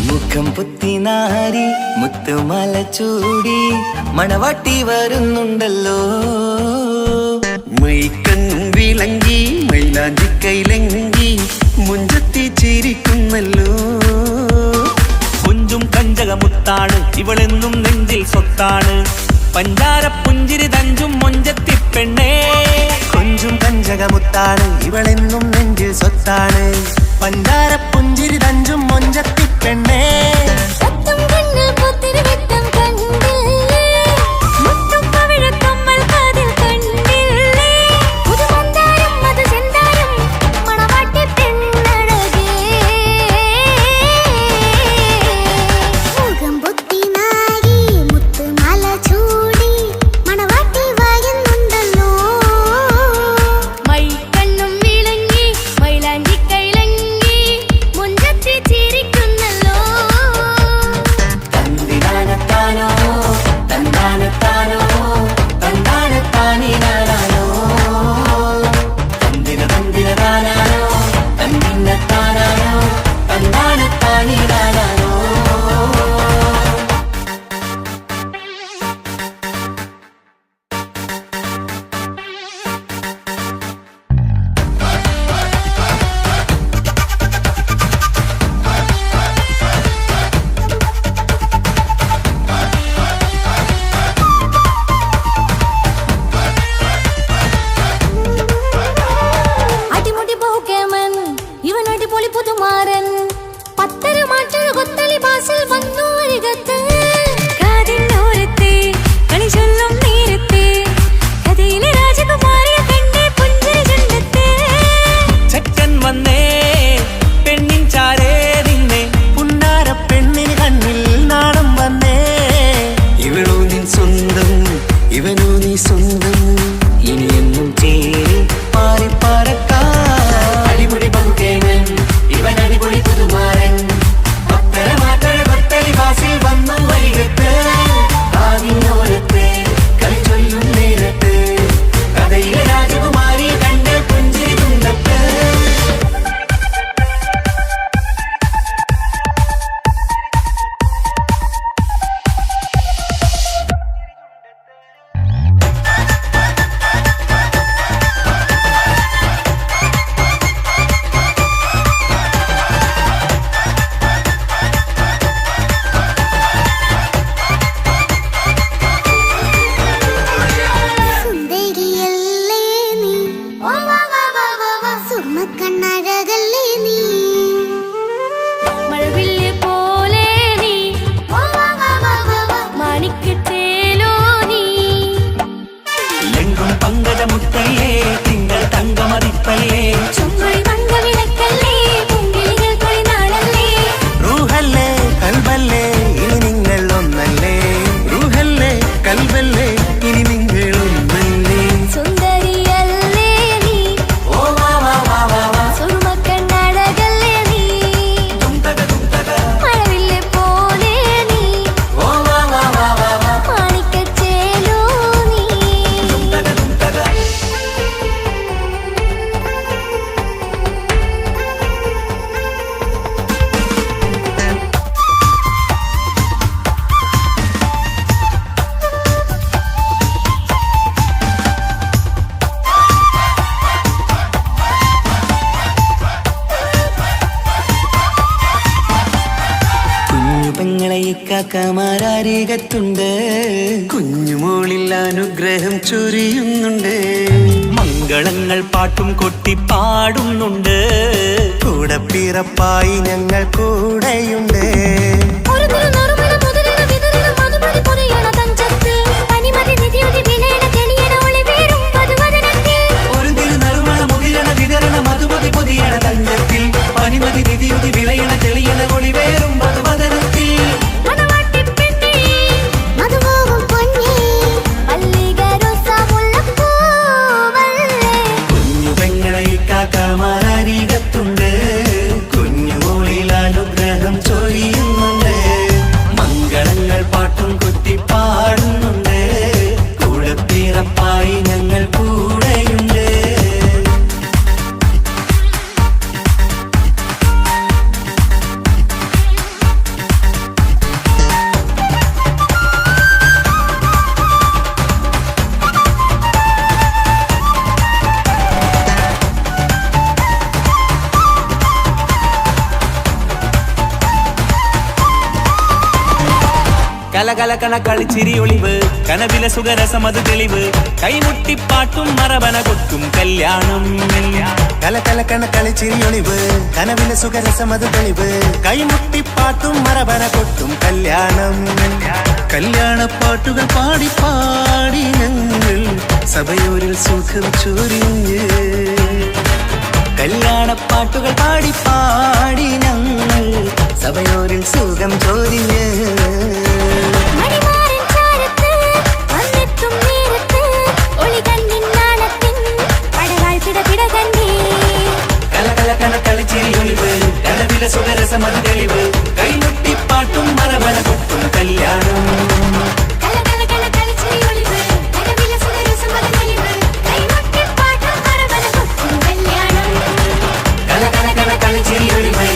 മുഖം പുത്തിനാരി മുത്തുമാല ചൂടി മണവാട്ടി വരുന്നുണ്ടല്ലോ. മൈക്കണ്ണും വിളങ്ങി മൈലാഞ്ചി കൈലങ്കി മുഞ്ചത്തി ചിരിക്കുന്നല്ലോ. കുഞ്ചും കഞ്ചകമുത്താണ് ഇവളെന്നും നെഞ്ചിൽ സ്വത്താണ്. പഞ്ചാര പുഞ്ചിരി തഞ്ചും മൊഞ്ചത്തി പെണ്ണേ. കൊഞ്ചും കഞ്ചകമുത്താണ് ഇവളെന്നും നെഞ്ചിൽ സ്വത്താണ്. പഞ്ചാര പുഞ്ചിരി തഞ്ചും മൊഞ്ചത്തി പെണ്ണേ. സത്തും കണ്ണിൽ പുത്തിരി വെട്ടം കണ്ടില്ലേ. മുത്തും പവിഴക്കമ്മൽ കാതിൽ കണ്ടില്ലേ. പുതുമന്താരം മധുചന്താരം മണവാട്ടി പെണ്ണഴകേ. മുഖം പൊത്തി നാരി മുത്തുമാല ചൂടി മണവാട്ടി വരുന്നുണ്ടല്ലോ. മൈക്കണ്ണും വിളങ്ങി മൈലാഞ്ചി കൈലങ്ങി മുഞ്ചത്തി ചിരിക്കുന്നല്ലോ. പുതുമാരൻ പത്തര മാറ്റൊരു കൊത്തളി ബാസിൽ വന്നു അരികത്ത് കാതിനോരത്തെ കളി ചൊല്ലും നേരത്തെ കഥയിലെ രാജകുമാരിയെ കണ്ടേ പുഞ്ചിരി ചുണ്ടത്തെ ചെക്കൻ വന്നേ പെണ്ണിൻ ചാരേ നിന്നെ പുന്നാര പെണ്ണിന് കണ്ണിൽ നാണം വന്നേ ഇവളോ നിൻ സ്വന്തം ഇവനോ നീ സ്വന്തം ഇനിയെന്നും ചേരി പാറി പാറക്കാൻ അടിപൊളി പങ്കുകേവൻ ഇവൻ അടിപൊളി പുതുമാരൻ പത്തര മാറ്റൊരു കൊത്തളി ബാസിൽ വന്നു വരികത്ത് ആവിനോരത്ത് കളി ചൊല്ലും നേരത്ത് കഥയിലെ രാജകുമാരി കണ്ട് പുഞ്ചിരി തുണ്ടത്ത് സുന്ദരിയല്ലേ നീ സുർമ്മക്കണ്ണഴകല്ലേ നീ മഴവില്ല് പോലെ നീ മാണിക്കത്തേലോ നീ എങ്കും പങ്കജമുത്തല്ലേ തിങ്കൾ തങ്കമതിപ്പല്ലേ ചുമഴി മംഗവിളക്കല്ലേ പൂങ്കിളികൾ കൊളിനാളല്ലേ റൂഹല്ലേ കൽബല്ലേ ഇനി നിങ്ങൾ ഒന്നല്ലേ റൂഹല്ലേ കൽബല്ലേ ഇനി നിങ്ങൾ ഒന്നല്ലേ സുന്ദരിയല്ലേ നീ ഓ വാ വാ വാ വാ വാ സുറുമക്കണ്ണഴകല്ലേ നീ മഴവില്ല് പോലെ നീ ഓ വാ വാ വാ വാ വാ മാണിക്കച്ചേലോ നീ കുഞ്ഞു പെങ്ങളെ ഇക്കാക്കമാരാരികത്തുണ്ട് കുഞ്ഞുമോളിൽ അനുഗ്രഹം ചൊരിയുന്നുണ്ട് മംഗളങ്ങൾ പാട്ടും കൊട്ടി പാടുന്നുണ്ട് കൂടെ പിറപ്പായി ഞങ്ങൾ കൂടെയുണ്ട് ഒരു നറുമണ മുതിരണ വിതരണ മധുമതി പൊരിയണ തഞ്ചത്തിൽ പനിമതി നിധിയുടെ വിലയണ തെളിയണ ഒളിവേറും പതുവദനത്തിൽ ഒരു തിരുനറുമണ മുതിരണ വിതരണ മധുമതി പൊതിയണ തഞ്ചത്തിൽ പനിമതി നിധിയുതി വിളയണ തെളിയണ ഒളിവേറും മധുവദനത്തിൽ മണവാട്ടിപ്പെണ്ണേ മധുപോകും പൊന്നേ മല്ലിക റോസ മുല്ലപ്പൂവല്ലേ കുഞ്ഞു പെങ്ങളെ ഇക്കാക്കമാരാരികത്തുണ്ട് കുഞ്ഞുമോളിൽ അനുഗ്രഹം ചൊരിയുന്നുണ്ട് മംഗളങ്ങൾ പാട്ടും കൊട്ടി പാടുന്നുണ്ട് കൂടെ പിറപ്പായി ഞങ്ങൾ കൂടെയുണ്ട് കലകലകണ കളിച്ചിരി ഒളിവ് കനവിലെ സുഖരസമത് തെളിവ് കൈമുട്ടിപ്പാട്ടും മറവന കൊട്ടും കല്യാണം കലകലക്കണ കളിച്ചിരിയൊളിവ് കനവിലെ സുഖരസമത് തെളിവ് കൈമുട്ടിപ്പാട്ടും മറവന കൊട്ടും കല്യാണം കല്യാണപ്പാട്ടുകൾ പാടി പാടി ഞങ്ങൾ സഭയോരിൽ സുഖം ചൊരിഞ്ഞ് കല്യാണപ്പാട്ടുകൾ പാടി പാടി ഞങ്ങൾ സഭയോരിൽ സുഖം ചോദിഞ്ഞ് മണിമാരൻ ചാരത്ത് വന്നെത്തും നേരത്ത് ഒളി കണ്ണിൻ നാണത്തിൻ പടവാൾ പിടപിട കണ്ടേ കലകലകണ കളിച്ചിരി ഒളിവ് കനവിലെ സുഖരസമത് തെളിവ് കൈമുട്ടിപ്പാട്ടും മറവന കൊട്ടും കല്യാണം കലകലകണ കളിച്ചിരി ഒളിവ് കനവിലെ സുഖരസമത് തെളിവ് കൈമുട്ടിപ്പാട്ടും മറവന കൊട്ടും കല്യാണം കലകലകണ കളിച്ചിരി ഒളിവ്